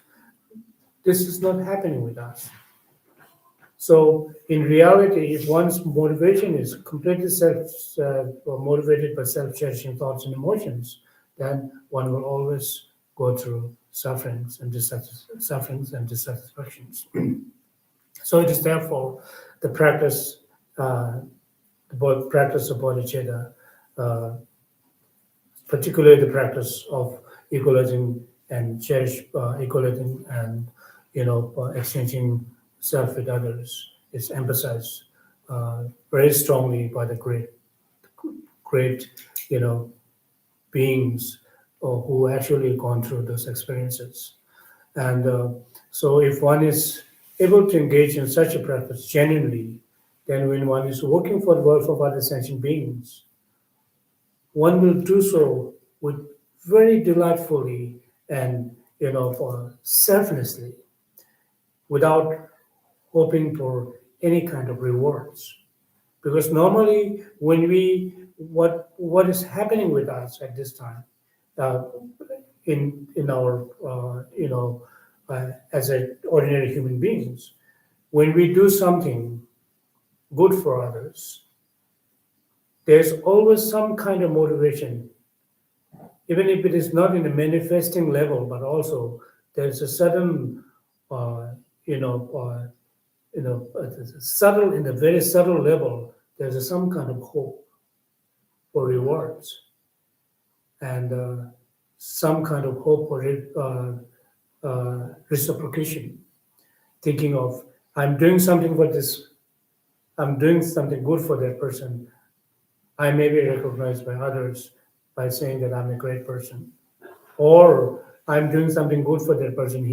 This is not happening with us. So, in reality, if one's motivation is completely motivated by self-cherishing thoughts and emotions, then one will always go through sufferings and dissatisfactions. So, it is therefore the practice, the practice of bodhicitta, uh, particularly the practice of equalizing and equalizing and exchanging self with others is emphasized very strongly by the great beings who actually gone through those experiences. And so if one is able to engage in such a practice genuinely, then when one is working for the welfare of other sentient beings, one will do so with very delightfully and selflessly, without hoping for any kind of rewards. Because normally, when what is happening with us at this time, uh, in our as a ordinary human beings, when we do something good for others, there's always some kind of motivation, even if it is not in a manifesting level, but also there's a sudden, uh, you know, uh, subtle, in a very subtle level, there's some kind of hope for rewards and some kind of hope for reciprocation. Thinking of, I'm doing something for this, I'm doing something good for that person. I may be recognized by others by saying that I'm a great person. Or I'm doing something good for that person.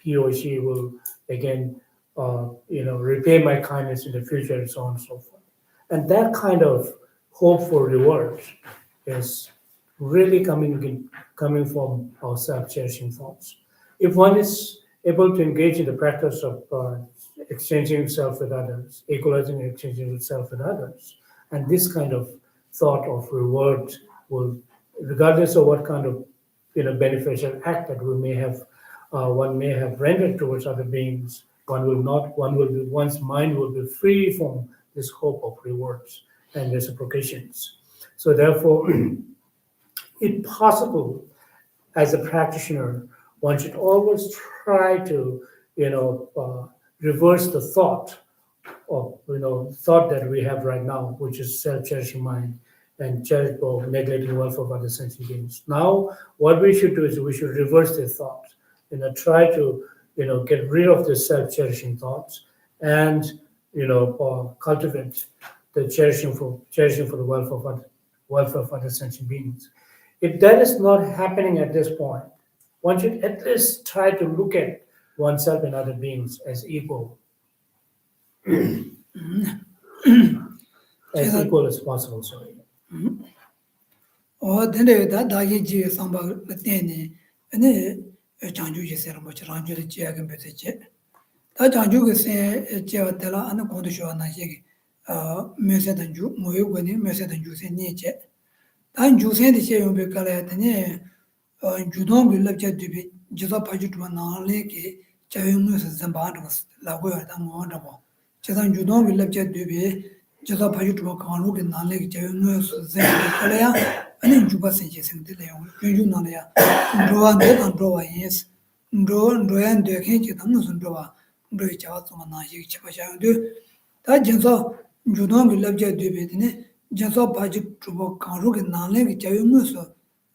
he or she will again, repay my kindness in the future, and so on and so forth. And that kind of hope for rewards is really coming from our self-cherishing thoughts. If one is able to engage in the practice of exchanging self with others, equalizing and exchanging self with others, and this kind of thought of reward will, regardless of what kind of beneficial act that one may have rendered towards other beings, one's mind will be free from this hope of rewards and reciprocations. So therefore, if possible, as a practitioner, one should always try to, reverse the thought that we have right now, which is self-cherishing mind and charitable, neglecting welfare of other sentient beings. Now, what we should do is we should reverse the thought, try to, get rid of the self-cherishing thoughts and, cultivate the cherishing for the welfare of other sentient beings. If that is not happening at this point, one should at least try to look at oneself and other beings as equal. As equal as possible, sorry. Then the Ji Samba Latini, and then Chanju Seramo, Ranju Chiagan Betche. That Chanju say Chiatella and the Kondusho Nashik, Mesetanju, Moyugani, Mesetanju in Nietzsche. And Jusen the Chayum Becalatane, Judon will lecture to be Jota Pajutman Lake, Chayumus Zambanos, Lagoa, and Wonderful. Chesan Judon will lecture to be Jota Pajutman Kanuk and Nalek Chayumus Zambakalea, and in Juba Sages in the Leon, Junalia, Droan and Droa, yes, Droan de Kenjitanus and Droa, Droichato Manaji Chapachan. That Jenso Judon will lecture to be Jaso Pajik Trubo Kanruk and Nalek Chayumus,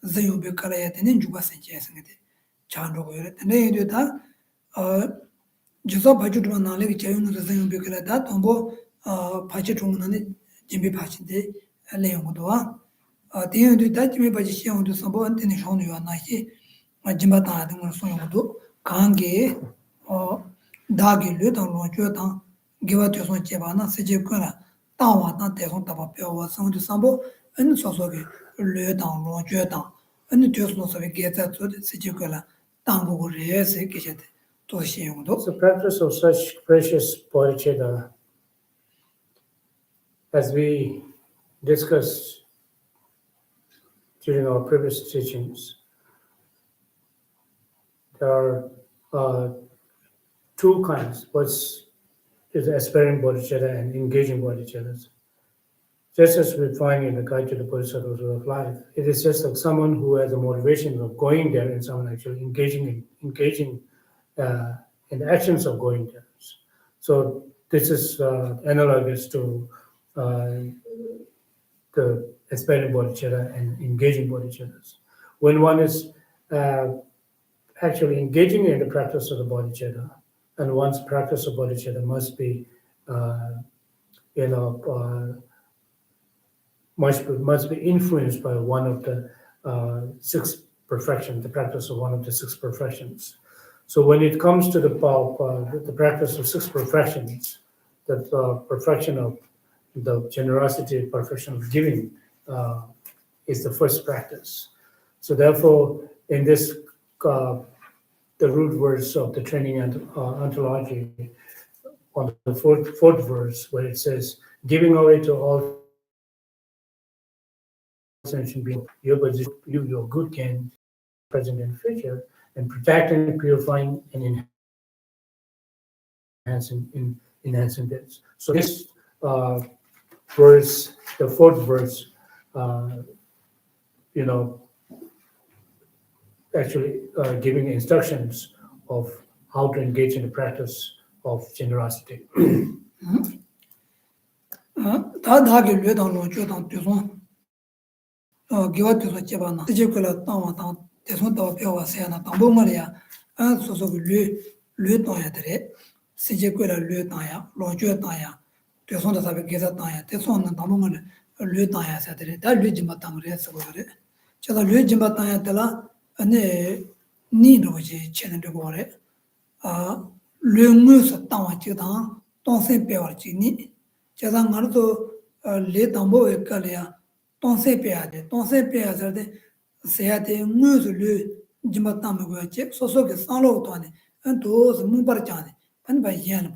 Zayu Becalayat and Juba Sages in the Chandro, and they do that. Jaso Pajutman Nalek Chayumus, Zayu Becalata, Tombo, Pachitum, Jimmy Pachide, Leongodoa. They do that Jimmy Pachion to Sabo and Tenishon you are Nike, Jimbata, the Monsoyodo, Kange, or Dagi Luton, Jotan, give out to some Chevana, Sejukura. Tawa not take on top of your son to Sambo, and so le down, long down, and the just not get that to the Sijukala, Tango, yes, kitchen to Shion. The practice of such precious bodhicitta, as we discussed during our previous teachings, there are two kinds. What's is aspiring bodhicitta and engaging bodhicittas. Just as we find in the Guide to the Bodhisattva's Way of Life, it is just like someone who has a motivation of going there and someone actually engaging in the actions of going there. So this is analogous to the aspiring bodhicitta and engaging bodhicittas. When one is actually engaging in the practice of the bodhicitta, and one's practice of bodhicitta must be, must be influenced by one of the six perfections, the practice of one of the six perfections. So when it comes to the practice of six perfections, the perfection of the generosity, perfection of giving, is the first practice. So therefore, in this the root verse of the training ontology, on the fourth verse, where it says, giving away to all sentient beings, your good gain, present and future, and protecting, purifying, and enhancing this. So this verse, the fourth verse, actually giving instructions of how to engage in the practice of generosity. Ni roji chene de gore 르무스 땅와지당 동생 배워지니 제가 말도 레 담보 에깔이야 동생 배야 돼 동생 배야서 돼 세야데 무즈르 지마 담고 제 소소게 상로도 안에 도스 문바르잖아 반바 이해는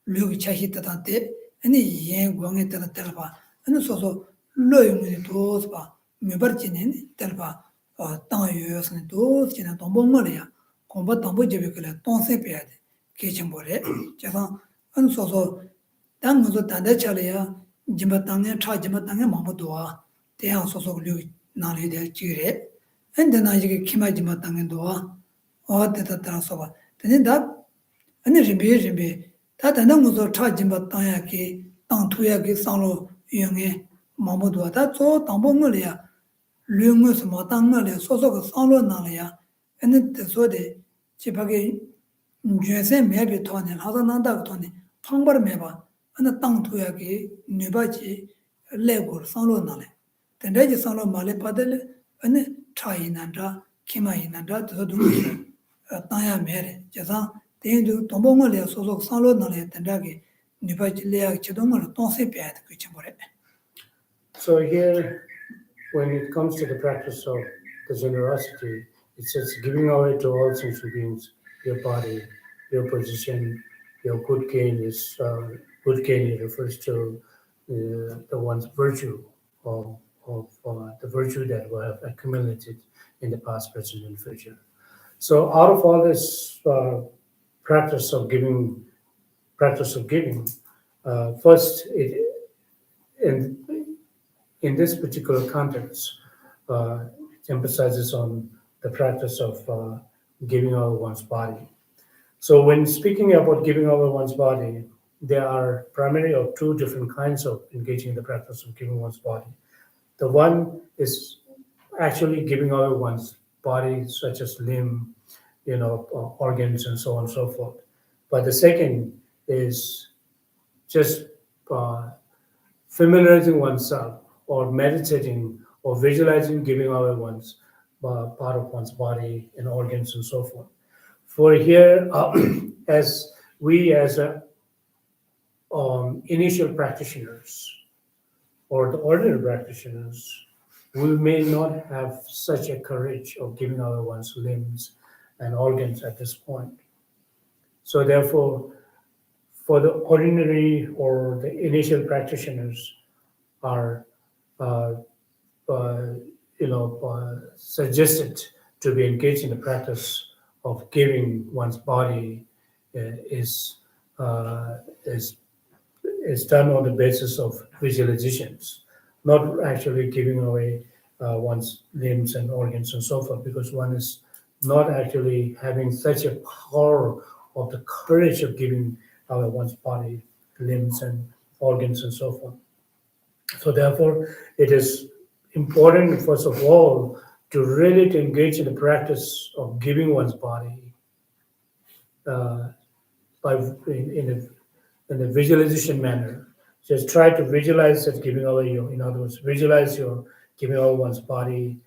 르기 차히다한테 아니 예 광에 때다 때봐 아니 소소 로이무니 도스 봐 메버지네 때봐 땅유여스네 도스 지나 동봉머리야 공부 담보 제베클 동생 배야 돼 개침보래 제가 안 소소 당무도 단대 차려야 지마 땅에 차 지마 땅에 마모도와 대양 소소 르기 나리 될 지래 근데나 이게 키마지마 땅에 도와 어때다 따라서 봐 근데 다 아니 림비 다 다는 것도 차지마 땅야기 땅 투야기 상로 유행에 마모도와 다저 담봉을이야 류무스 마땅을 소소가 상로 나려야 근데 소데 집하게 주에서 매비 토네 하다 난다고 토네 방바를 매봐 하나 땅 투야기 누바지 레고 상로 나래 근데 상로 말에 받을 아니 차이난다 키마이난다 저도 땅야 매래 제가 대인도 동봉을 소속 상로 나래 된다게 누바지 레야 지동을 동세 빼야 그치 뭐래 So here, when it comes to the practice of the generosity, it says giving away to all sentient beings, your body, your position, your good gain is good gain. It refers to the one's virtue of the virtue that we have accumulated in the past, present, and future. So out of all this practice of giving, first in this particular context, it emphasizes on the practice of giving over one's body. So when speaking about giving over one's body, there are primarily of two different kinds of engaging in the practice of giving one's body. The one is actually giving over one's body, such as limb, organs, and so on and so forth. But the second is just familiarizing oneself or meditating or visualizing giving away one's part of one's body and organs and so forth. For here, as initial practitioners or the ordinary practitioners, we may not have such a courage of giving away one's limbs and organs at this point. So therefore, for the ordinary or the initial practitioners are suggested to be engaged in the practice of giving one's body is done on the basis of visualizations, not actually giving away one's limbs and organs and so forth, because one is not actually having such a power of the courage of giving away one's body, limbs and organs and so forth. So therefore, it is important, first of all, to really engage in the practice of giving one's body in a visualization manner. Just try to visualize that giving away in other words, visualize your giving away one's body,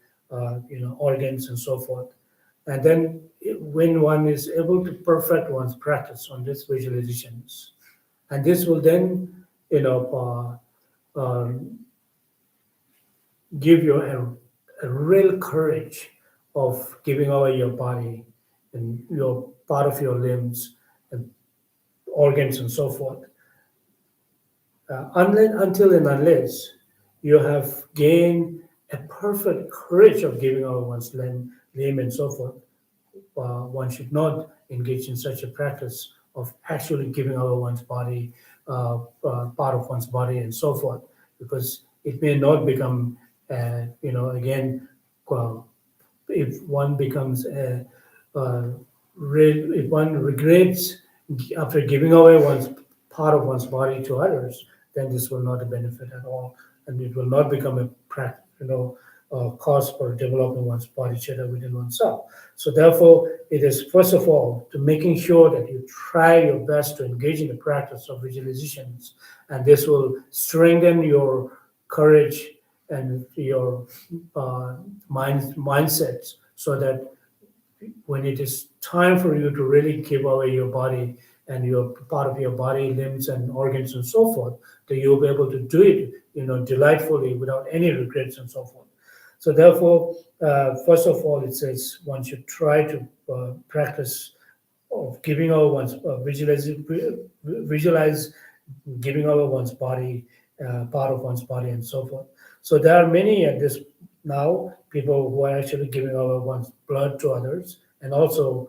organs and so forth. And then when one is able to perfect one's practice on these visualizations, and this will then, give you a real courage of giving away your body and your part of your limbs and organs and so forth. Until and unless you have gained a perfect courage of giving away one's limb and so forth, one should not engage in such a practice of actually giving away one's body, part of one's body and so forth, because it may not become, again, if one becomes if one regrets after giving away one's part of one's body to others, then this will not benefit at all, and it will not become a cause for developing one's bodhicitta within oneself. So therefore, it is first of all to making sure that you try your best to engage in the practice of visualizations, and this will strengthen your courage and your mindsets, so that when it is time for you to really give away your body and your part of your body, limbs and organs and so forth, that you'll be able to do it, delightfully without any regrets and so forth. So therefore, first of all, it says one should try to practice of giving over one's visualize giving over one's body, part of one's body, and so forth. So there are many at this now people who are actually giving over one's blood to others, and also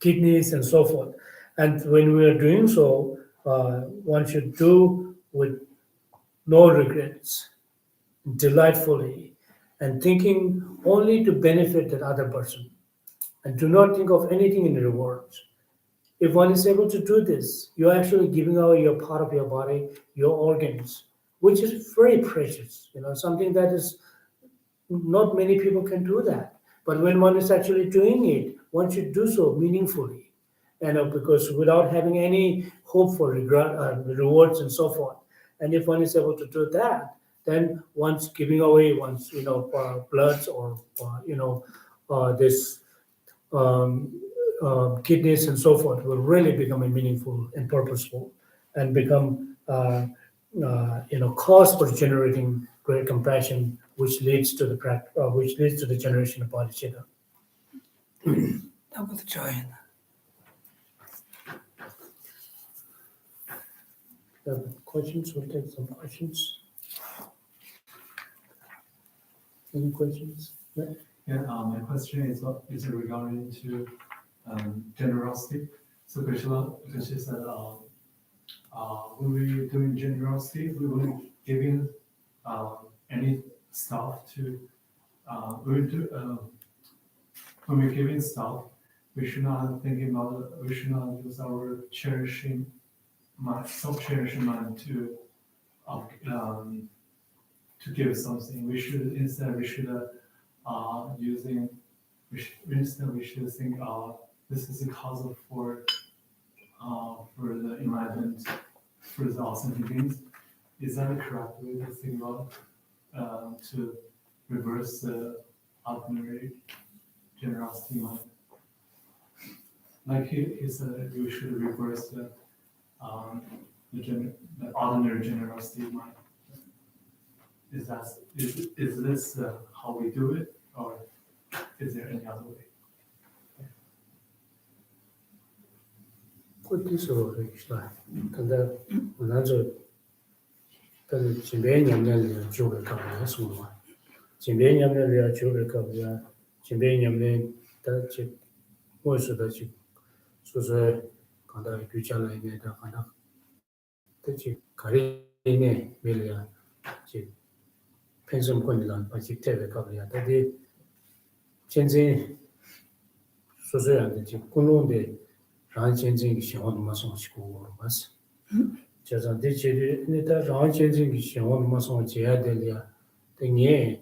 kidneys and so forth. And when we are doing so, one should do with no regrets, delightfully, and thinking only to benefit that other person, and do not think of anything in rewards. If one is able to do this, you're actually giving away your part of your body, your organs, which is very precious. Something that is not many people can do that. But when one is actually doing it, one should do so meaningfully, because without having any hope for rewards and so forth. And if one is able to do that, then one's giving away one's bloods or this kidneys and so forth will really become meaningful and purposeful, and become cause for generating great compassion, which leads to the generation of bodhicitta. That was trying. Questions? We'll take some questions. Any questions? Yeah, my question is regarding to generosity. So Krishna said, when we're doing generosity, we will giving any stuff to when we're giving stuff, we should not use our self-cherishing mind to give something. We should instead think this is a cause for the enlightenment, for the authentic beings. Is that a correct way to think about to reverse the ordinary generosity mind? Like he said, we should reverse the ordinary generosity mind. Is this how we do it, or is there any other way? Good Krishna. Tanda Nazo Tan Chimbe Nyamne Juga Kavya Suma. Chimbe Nyamne Juga Kavya, Chimbe Nyamne Tachi Mosu Tachi Susa Kanda Kuchala Neta Kana Tachi Karine Milia Chip Pensum Kunilan Pachi Teve Kavya Tadi Chenzi Susa and the Chip Kununde Ran changing Shon Mason School was. Just did it Ran changing Shon Mason Chia Delia, the Nye,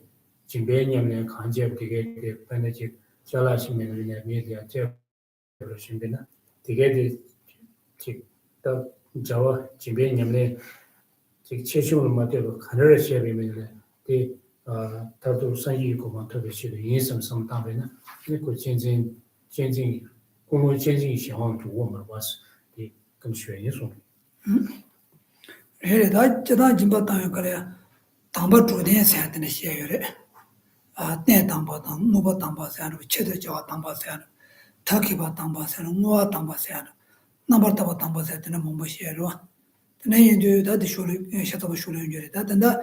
Jimbanium and Kanjab to get the Panachic, Jalashim in media, Shimbina, to get it the Java, Jimbanium, Cheshul Mateo, Canara Sherry, the Tatu Sayi Kumanto, the some Tabina, they could changing. 公路接近喜欢主我们was the 跟学业说。这当今把当有个嘞，当把主点山的那些有嘞，单当把当，我把当把山了，吃的叫当把山了，他给把当把山了，我当把山了，那把他把当把山的那么不些是吧？那研究他的学历，下头学历研究的，他等到，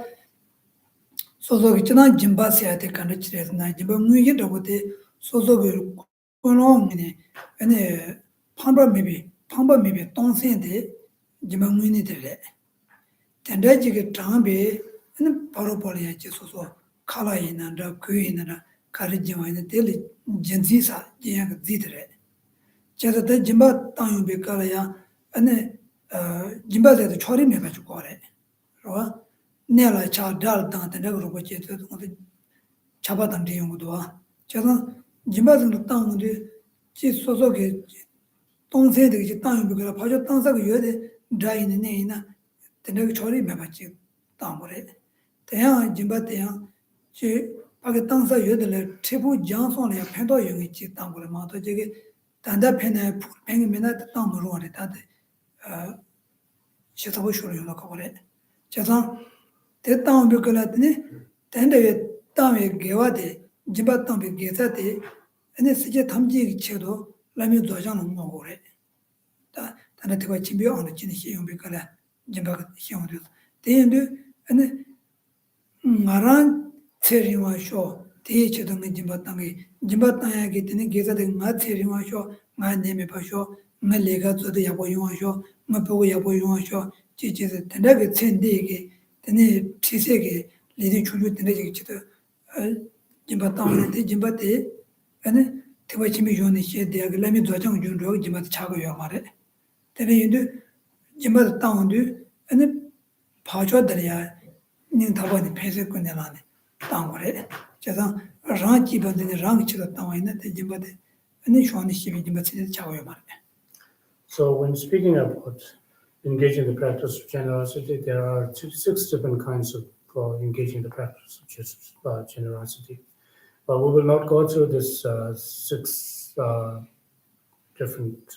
所以这当今把山的看着起来是那，今把我一这个的，所以个long呢，那旁边没东山的，今把我呢的嘞，但这几个长辈，那巴罗巴里就说卡拉伊那这贵伊那卡里今晚的得了，经济啥这样个子的嘞，就是在今把当用别卡了呀，那今把在这厂里面就过来，是吧？那了查到当的那个如果接着我的查把当这用个多，就是。今把这个当的，这说给东山这个当用不给了，跑就当这个月的摘的那呢，在那个厂里面把这当过来，这样今把这样去 밖에 땅사 여들 최고 장선에 편도 영이 지 땅고를 마도 저게 단다 편에 팽이면에 땅으로 와래 다들 시사고 쇼를 연락하고 그래. 저상 대땅 비거라더니 단대에 땅에 개와대 집안 땅에 개사대 아니 시제 탐지 체도 라면 도장은 먹고 그래. 다 단에 되고 집이 어느 진시 용비거라 집안 시험도 대인도 아니 나란 체리와 쇼 대체도 집안 땅에 기때는 개사대 나 체리와 쇼 나네메 봐쇼 나 내가 저도 야고 용하쇼 나 보고 야고 용하쇼 지지서 단다게 첸데게 되네 지세게 리디 줄줄 되네 지도 집안 땅에 집안에 아니 대화 집이 요네 시 대학을 라면 도장 준로 집안 차고요 말에 대네인도 집안 땅도 아니 파줘들이야 닌 다바니 폐쇄권에 나네 땅거래 제가 랑 집안에 랑 치다 땅에 집안에 아니 쇼니 시비 집안에 차고요 말에. So when speaking about engaging the practice of generosity, there are 6 different kinds of engaging the practice of generosity. But we will not go through this 6 different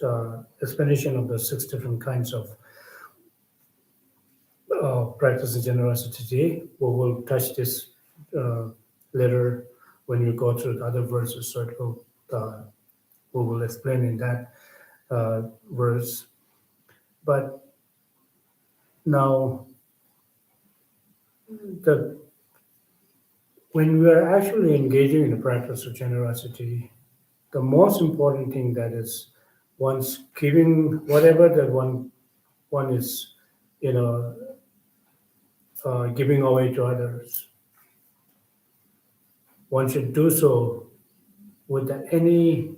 explanation of the 6 different kinds of practice of generosity today. We will touch this later when we go through the other verses. So we will explain in that verse. But now, when we are actually engaging in the practice of generosity, the most important thing that is one's giving whatever that one is, giving away to others. One should do so with any,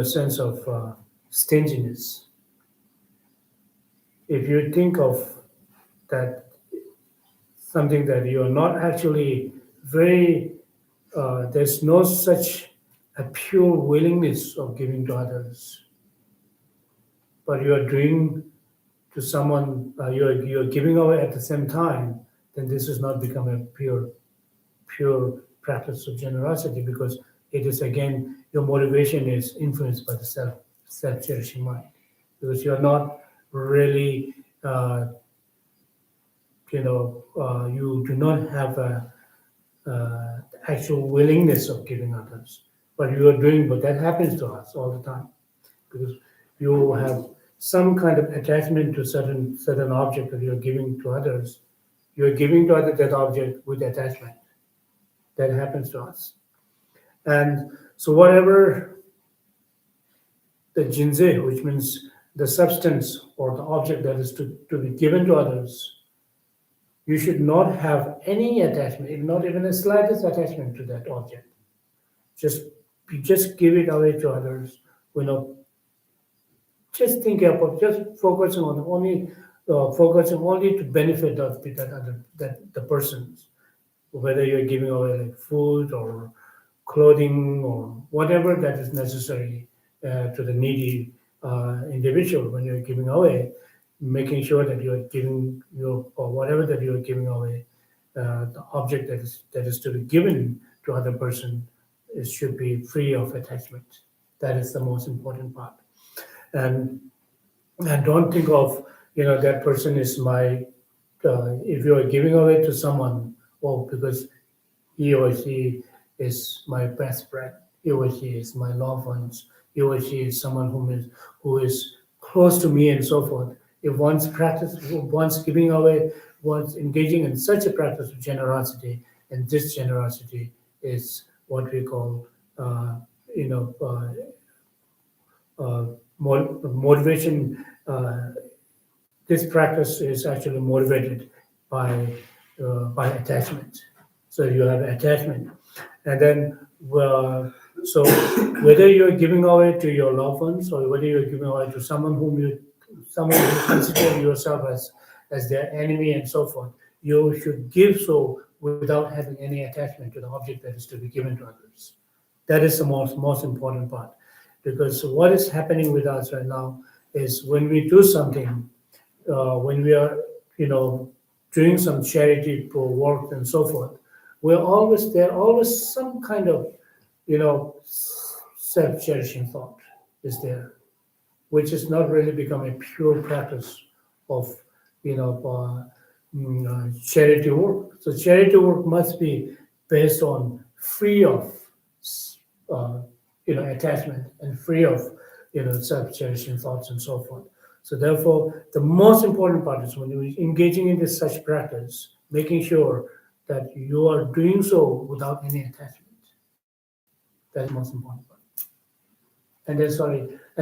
sense of stinginess. If you think of that something that you are not actually there's no such a pure willingness of giving to others, but you are doing to someone, you're giving away at the same time, then this has not become a pure practice of generosity, because it is again, your motivation is influenced by the self-cherishing mind, because you're not really, you do not have a actual willingness of giving others, but you are doing, but that happens to us all the time, because you have some kind of attachment to certain object that you're giving to others. You're giving to others that object with attachment. That happens to us. And so whatever the jinze, which means the substance or the object that is to be given to others, you should not have any attachment, not even the slightest attachment to that object. You just give it away to others, just think about, just focusing only to benefit of the persons, whether you're giving away like food or clothing or whatever that is necessary to the needy individual. When you're giving away, making sure that you're giving or whatever that you're giving away, the object that is to be given to other person, it should be free of attachment. That is the most important part. And don't think of that person is my if you are giving away to someone, because he or she is my best friend, he or she is my loved ones, he or she is someone who is close to me and so forth. If one's giving away, one's engaging in such a practice of generosity, and this generosity is what we call motivation. This practice is actually motivated by attachment. So you have attachment, and then so whether you're giving away to your loved ones or whether you're giving away to someone who consider yourself as their enemy and so forth, you should give so without having any attachment to the object that is to be given to others. That is the most important part, because what is happening with us right now is when we do something, when we are doing some charity work and so forth, always some kind of, self-cherishing thought is there, which is not really become a pure practice of, charity work. So charity work must be based on free of, attachment and free of, self-cherishing thoughts and so forth. So therefore, the most important part is when you're engaging in this such practice, making sure that you are doing so without any attachment. That's the most important part. And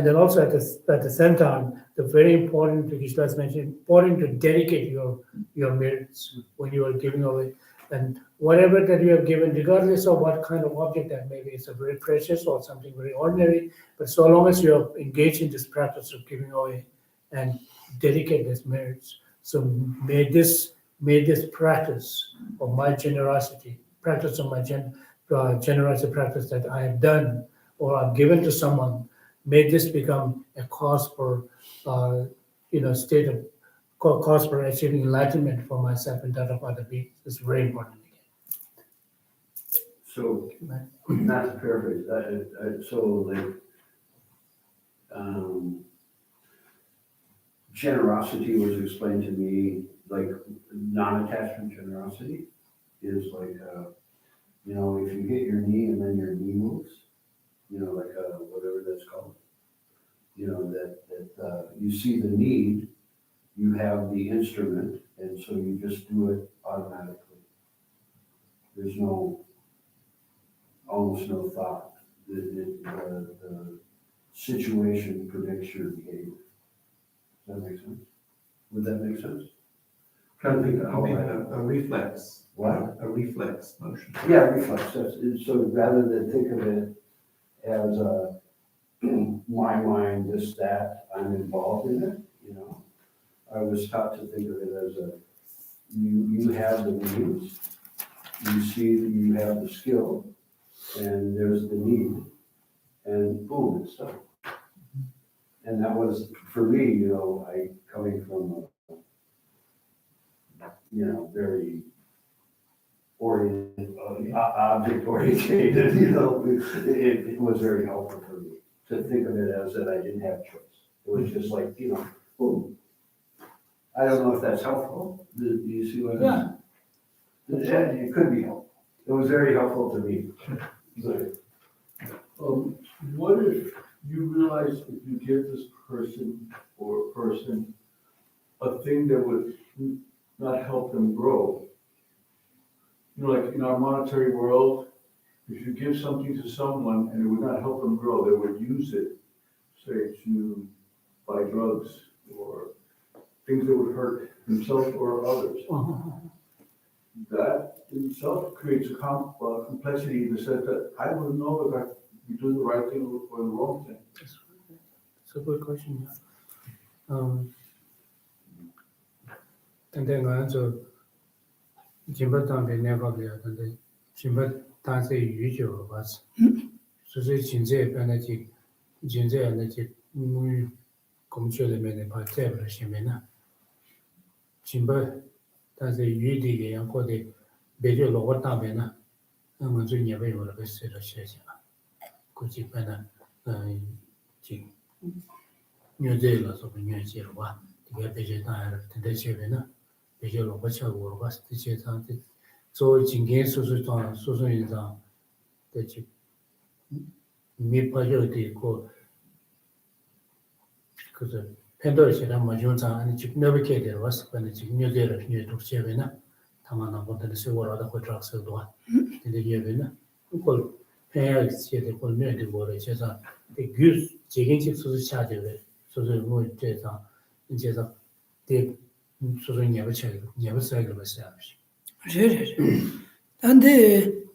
then also at the same time, the very important, which was mentioned, important to dedicate your merits when you are giving away. And whatever that you have given, regardless of what kind of object that may be, it's a very precious or something very ordinary, but so long as you are engaged in this practice of giving away and dedicate these merits. So may this practice of my generosity, generosity practice that I have done or I've given to someone, may this become a cause for, cause for achieving enlightenment for myself and that of other beings. It's very important. So, not to paraphrase, generosity was explained to me, like non-attachment generosity is like, if you hit your knee and then your knee moves, whatever that's called, that you see the need, you have the instrument, and so you just do it automatically. There's almost no thought. The situation predicts your behavior. Does that make sense? Would that make sense? Trying to think of how a reflex. What? A reflex motion. Yeah, reflex. So rather than think of it as my mind, this, that, I'm involved in it, I was taught to think of it as you have the means, you see that you have the skill, and there's the need, and boom, it's done. And that was, for me, I coming from, very object oriented, it was very helpful for me to think of it as that I didn't have choice. It was just like, boom. I don't know if that's helpful. Do you see what I'm saying? It could be helpful. It was very helpful to me. What if you realize if you give this person or person a thing that would not help them grow? Like in our monetary world, if you give something to someone and it would not help them grow, they would use it, say, to buy drugs or things that would hurt themselves or others. That in itself creates a complexity in the sense that I wouldn't know if I'm doing the right thing or the wrong thing. It's a good question. And then I answer Jimba Tambe never be and the Jimba Tanse usual was so say Jinze energy, Jinze energy, Comchole made by Tabra Shimena. Jimba Tanse Yudi and for the Bejo Lotamena, and was in your way or a best of Shesha. Could you pen New Zealand of New Zealand to get vegetarian to the Chevena, Bejo Lobacha or was the Chetan. So it's in case of Susan is that you meet majority called because the Pendor said I'm a Junta and it's navigated was when it's New Zealand near to Chevena, Tamana wanted to say what other contracts of one in the Yevena. People pay the community war, which is the goose chicken chips to the charge of it. So the mood Jeta in Jeta, they so they never check, never cycle established. And the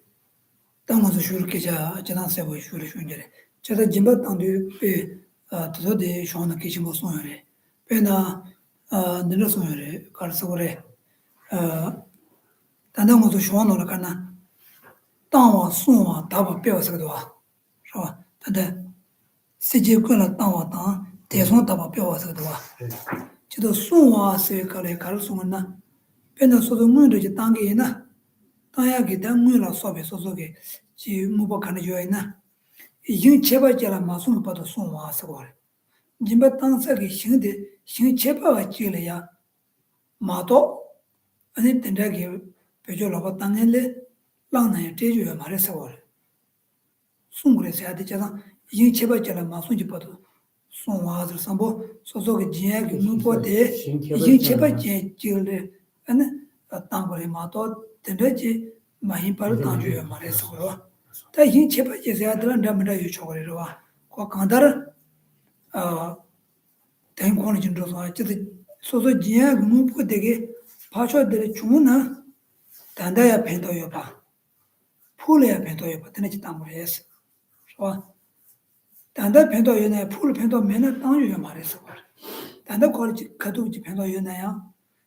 Tamazo Shurkija, Janasa Shurishundere, Chata Jimba Tandu, to the Shona Kishimo Sonore, Pena, Nilosonore, Karsore, Tanamo to Shona Kana, Tawa, Suma, Taba Piosagua, and the Sijikula Tawa, Teson Taba Piosagua. Chito Suma, say Kale Karsumana, Pena Sodomu, Tangina. 땅야게 당무라 소베 소소게 지 무바 칸에 joina yin cheba jala masung pa to song wa sa wa jimba tang sa ge xing de xing cheba wa ji le ya ma to ane tenda ge pe jo la ba tang le lang na ya te ju ya ma re sa wa sung gre sa de ja yin cheba jala masung ji pa to song wa sa sam bo so so ge ji ya ge nu po de yin cheba ji le ane tang gre ma to tenda ji ma yin pa tang ju ya ma re sa wa 다 yin chepa je se adran da mda yu chogre ro ko kandar ten kon jin ro so che so so jiya mu pu de ge pa cho de chu na danda ya pen to yo pa pu le ya pen to yo pa tene chi tam re es so danda pen to yo na pu le pen to me na tang yu ma re so danda ko ji ka du ji pen to yo na ya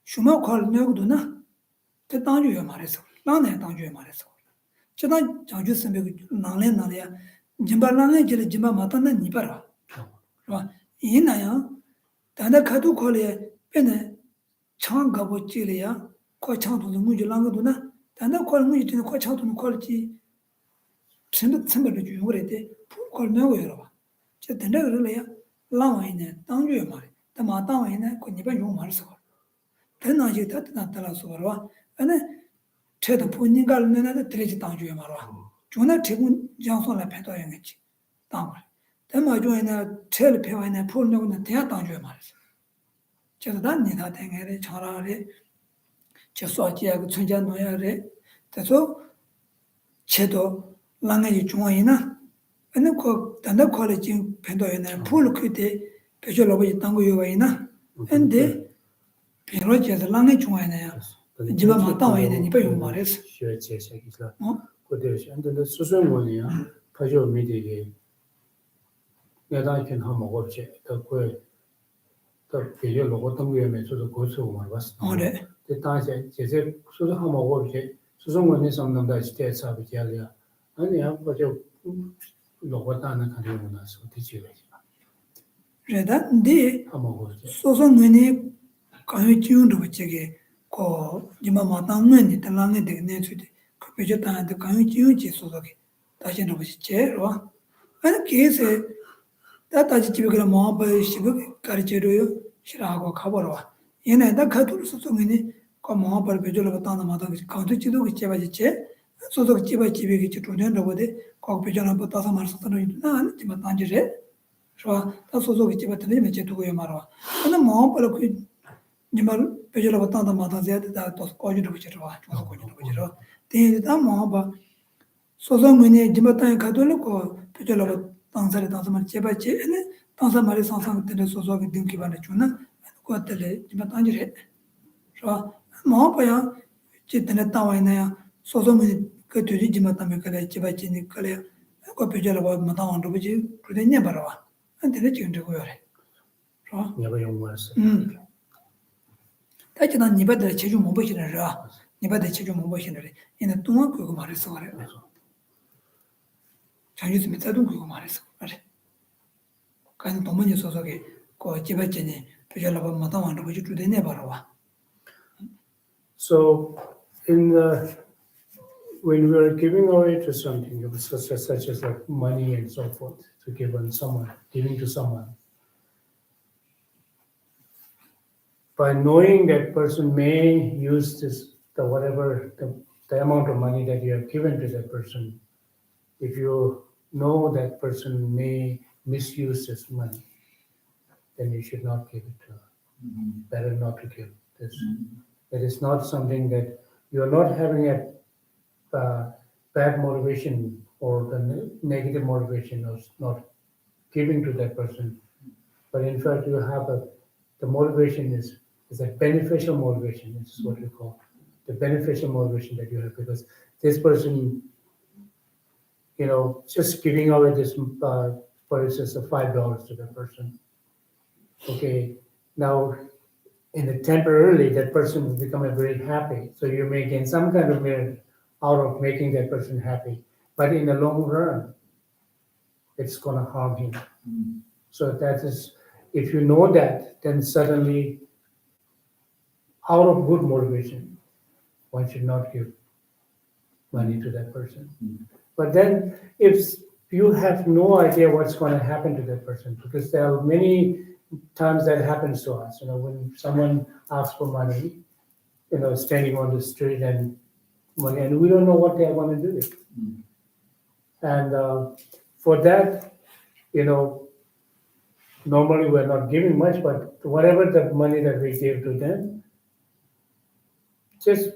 shu ma ko ne gu du na te tang yu ma re so la na tang yu ma re so 저단 장주 선배가 나래 나래야 짐발랑에 저 짐바 마탄나 니바라 봐 이나야 다다 가도 콜에 빼네 창 가고 찌려야 코 창도 문제 랑거도나 다다 콜 문제 되는 코 창도 콜지 전부 선배를 주고 그래대 콜 내고 여러 저 된다 그러래야 라와이네 당주에 말이 다 마땅와이네 그 니바 용 말서 된나지 다 따라서 봐 아니 최대 본인가를 내는 드레지 당주에 말아. 존나 대군 장소나 패도 영했지. 당을. 대마 조에나 제일 배워야 풀려고는 대야 당주에 말이지. 제가 단니나 땡에래 전화래. 저 소지하고 천자 노야래. 그래서 제도 랑의 중앙이나 아니 그 단다 콜레지 펜도에나 풀 그때 배절로버 당고 요가이나. 근데 비로제서 랑의 중앙이나요. 지금 맞다 와야 되니 봐 말했어.学这些意思哦，或者是按照那苏顺我呢，他就没这个，那当然他먹었지他会，他比较如果当月没做的过程我们是。好的，这当然这些苏顺他먹었지，苏顺我那上能在这差不多了，那你要不就如果当然肯定我那时候的机会吧。是的，你他먹었지。说说我呢，刚有金融这个这个。ko jima matang ngani talang de ne chu de ko pe jo tan de kan ju ji so ge ta chen ro chi che ro an ke se ta ta ji bi gra ma ba shi bu kar che ro yo shira go kha bo ro yene da kha tu so so ngani ko ma ba pe jo lo ta na ma da ka tu chi do ge che ba ji che so so chi ba chi bi ge chi tu ne ro bo de ko pe jo na ba ta sa mar sa ta no na an ji ma tan ji re ro ta so so ge chi ba ta ne me che tu go yo ma ro an ma ba lo ku Nimal पेजला बताता माता ज्यादा दा तो कोई नहीं बच रहा है कोई नहीं बच रहा ते दा मां बा सोजो मने जिमता खादो लो को पेजला तांसरे तांसमर चेबाचे ने तांसमरे सांसांग ते सोजो के दिन की बाने चुना को तले जिमता जी रे रा मां पया चितने तावाइना या सोजो मने के तुरी जिमता में करे चेबाचे ने करे को पेजला बा मता वांडो बजे कुदे ने बरवा अंते ने चिंटे को रे रा 내가 용어했어. 다지난 니바들 제주 못 보시느라 니바들 제주 못 보시느라 얘는 동안 그거 말했어 그래. 자유스 메타도 그거 말했어 그래. 간 동문이 소속에 그 집에전에 표절하고 마다 완도 보지 주대 내 바로 와. So in the when we are giving away to something such as like money and so forth to give on someone, giving to someone. By knowing that person may use this, the amount of money that you have given to that person, if you know that person may misuse this money, then you should not give it to her. Better not to give this. It is not something that you are not having a bad motivation or the negative motivation of not giving to that person, but in fact you have the motivation is a beneficial motivation. This is what we call the beneficial motivation that you have, because this person, just giving away this, for instance, $5 to that person. Okay, now temporarily that person will become very happy. So you may gain some kind of merit out of making that person happy, but in the long run, it's going to harm him. So that is, if you know that, then suddenly, out of good motivation, one should not give money to that person. But then if you have no idea what's going to happen to that person, because there are many times that happens to us, when someone asks for money, standing on the street and money, and we don't know what they are going to do with it. And for that, normally we're not giving much, but whatever the money that we give to them, just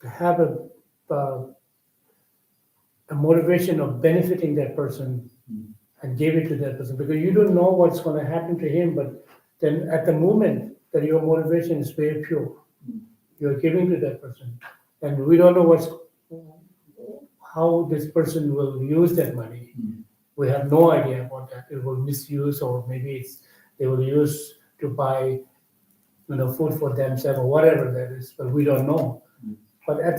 have a motivation of benefiting that person and give it to that person, because you don't know what's going to happen to him, but then at the moment that your motivation is very pure, you're giving to that person, and we don't know how this person will use that money. We have no idea about that. It will misuse, or maybe they will use to buy food for themselves or whatever that is, but we don't know. But at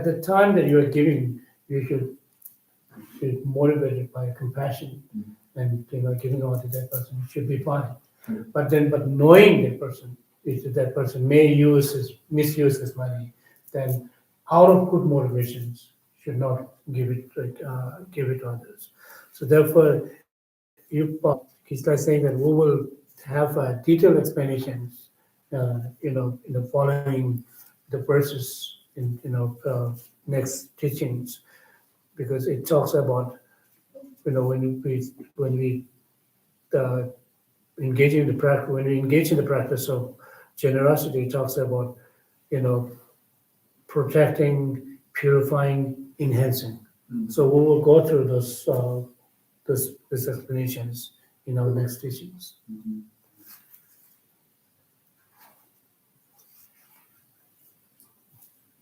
the time that you are giving, you should be motivated by compassion and giving out to that person. It should be fine. But knowing that person, if that person may misuse his money, then out of good motivations should not give it to others. So therefore, he's like saying that we will have detailed explanations, in the following the verses in next teachings, because it talks about when we engage in the practice of generosity, it talks about protecting, purifying, enhancing. So we will go through those explanations in our next teachings.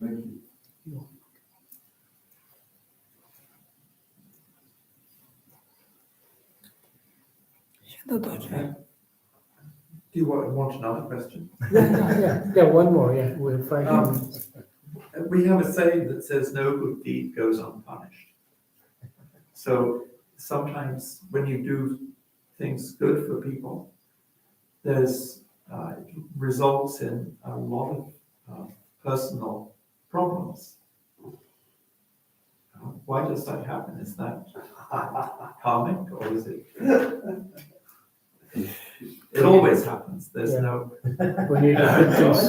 Thank you. Do you want another question? Yeah, one more, we'll find We have a saying that says no good deed goes unpunished. So sometimes when you do things good for people, there's it results in a lot of personal problems. Why does that happen? Is that karmic, or is it? It always happens. There's no. when you do good things.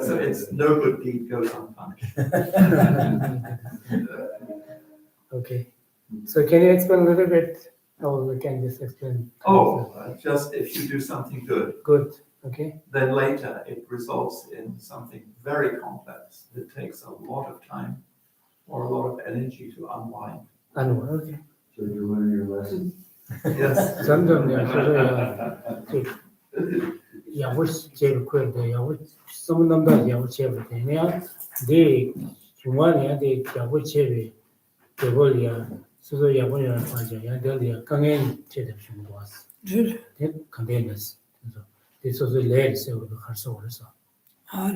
So it's no good deed goes unpunished. Okay. So can you explain a little bit, or we can just explain? Just if you do something good. Good, okay. Then later it results in something very complex that takes a lot of time or a lot of energy to unwind. Okay. So you learn your lesson. Yes. Sometimes 야구 제일 그런데 야구 some number 야구 제일 되냐 네 중간에 네 야구 제일 대벌이야 수도 야구냐 맞아 야들이야 강행 제대로 좀 보았어 네 컨테이너스 그래서 this leads to the harso also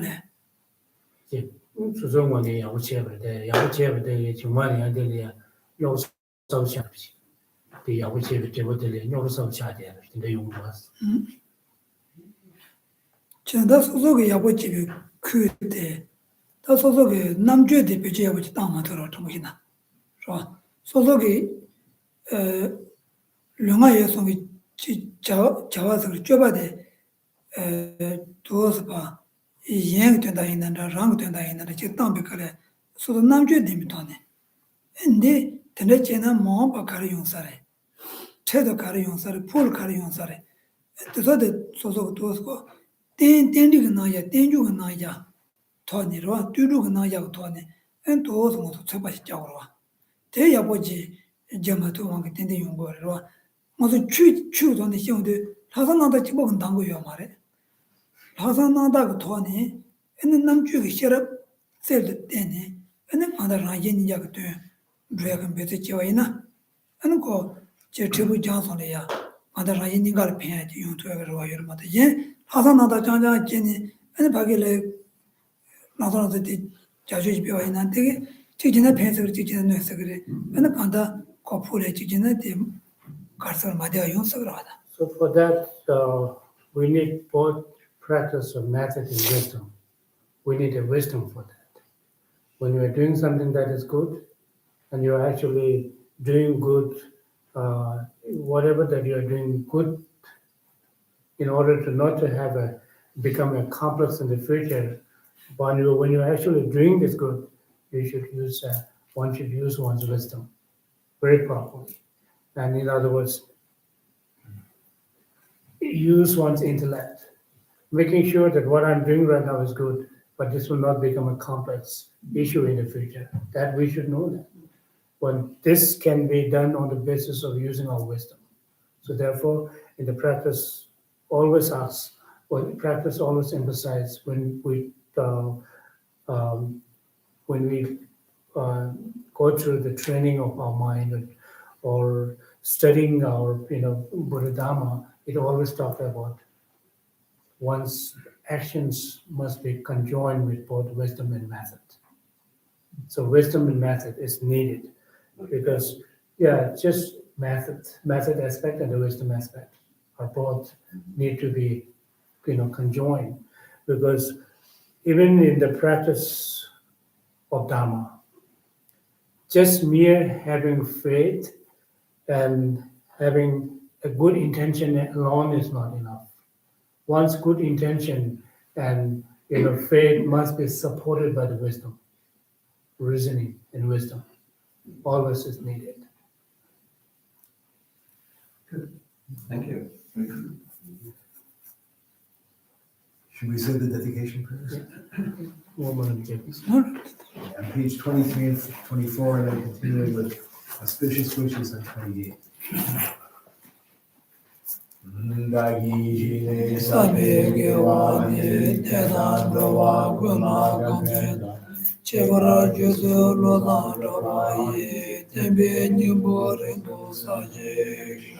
네. 예 수정원에 야구 제일 돼 야구 제일 돼 중간에 야들이야 요 서울시합시 그 야구 제일 대벌들이 요 서울시합이야 근데 용 보았어 다 소속의 야보집이 그때 다 소속의 남주의 배치 야보집 땅만 들어 정신나. 저 소속의 령아의 송이 자와서 좁아대 두어서 봐. 이 여행 된다 있는데 랑 된다 있는데 저 땅에 그래. 소속 남주의 되면도네. 근데 전에는 뭐 바카리 용사래. 체도 가리 용사래, 폴 가리 용사래. 그래서 소속 두어서 땡땡이가 나야 땡주가 나야 토니로 뚜루가 나야 토니 엔 도서 모두 쳐봐시 잡으러 와 대야보지 점화도 왕게 땡땡 용거로 모두 추도네 형도 라산나다 집어건 당고요 말에 라산나다가 토니 에는 남주가 싫어 셀도 때네 에는 만다라 yen이야가 돼 브레간 베트 지와이나 에는 거제 트부 장선이야 만다라 yen이가 패야지 용토가 와요 말에 예 하산나다 장장 제니 아니 바길래 나서한테 자주지 배워 있는데 직진에 배서 직진에 넣어서 그래 근데 간다 거풀에 직진에 가서 맞아 용서를 하다. So for that, we need both practice of method and wisdom. We need a wisdom for that. When we are doing something that is good, and you're actually doing good, whatever that you're doing good, in order to not to have a become a complex in the future. When you're actually doing this good, you should use one should use one's wisdom very properly, and in other words, use one's intellect, making sure that what I'm doing right now is good, but this will not become a complex issue in the future. That we should know that. But this can be done on the basis of using our wisdom. So therefore, in the practice, always ask, or practice always emphasize um, when we go through the training of our mind or studying our Buddha Dharma, it always talks about one's actions must be conjoined with both wisdom and method. So wisdom and method is needed because just method aspect and the wisdom aspect are both need to be conjoined because even in the practice of Dharma, just mere having faith and having a good intention alone is not enough. One's good intention and faith must be supported by the wisdom, reasoning, and wisdom. Always is needed. Thank you. Should we say the dedication prayers? One moment, please. On page 23 and 24, and then continuing with auspicious wishes on 28. Sabe gewani tedan dowa guna gandreda chevara juzu lola doraye tembe nibore do saje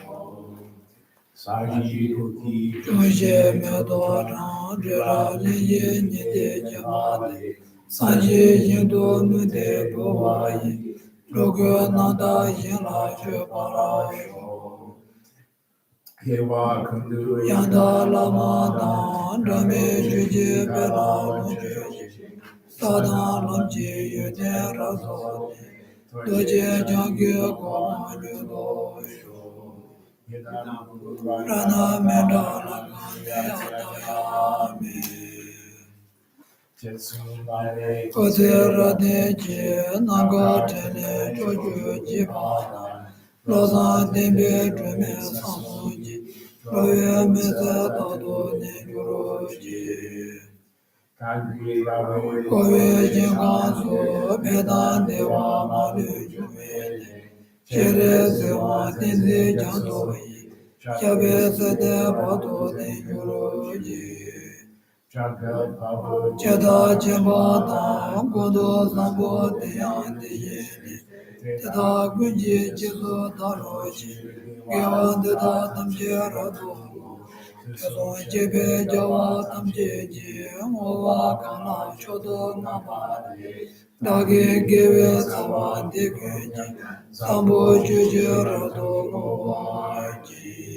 Saji Kuti Joshe medo ran jera liye nide jamade sanje yindo nude bowaye rogyo nanda yinla jebara Hewa Kundu Yanda lama dan dame juji bela lunji sadan lunji yude razo doje jangi kwa nyudo rana menda lagane adayami kote rade je naga tene joju jibana lozan dembe drume samuji Roye meze tado ne juroji Kowe jinganso bedan dewa malu jumene Chere sewa tenze jandoyi Chabe sede bado ne juroji Cheda chemba dan godo sambo deyan deyene Teda gunji jizo daroji Gewa deda tamje rado Keson jebe jawa tamje ji Owa kana chodo namade Dage gewe sawa degunji Sambo juji rado gowa ji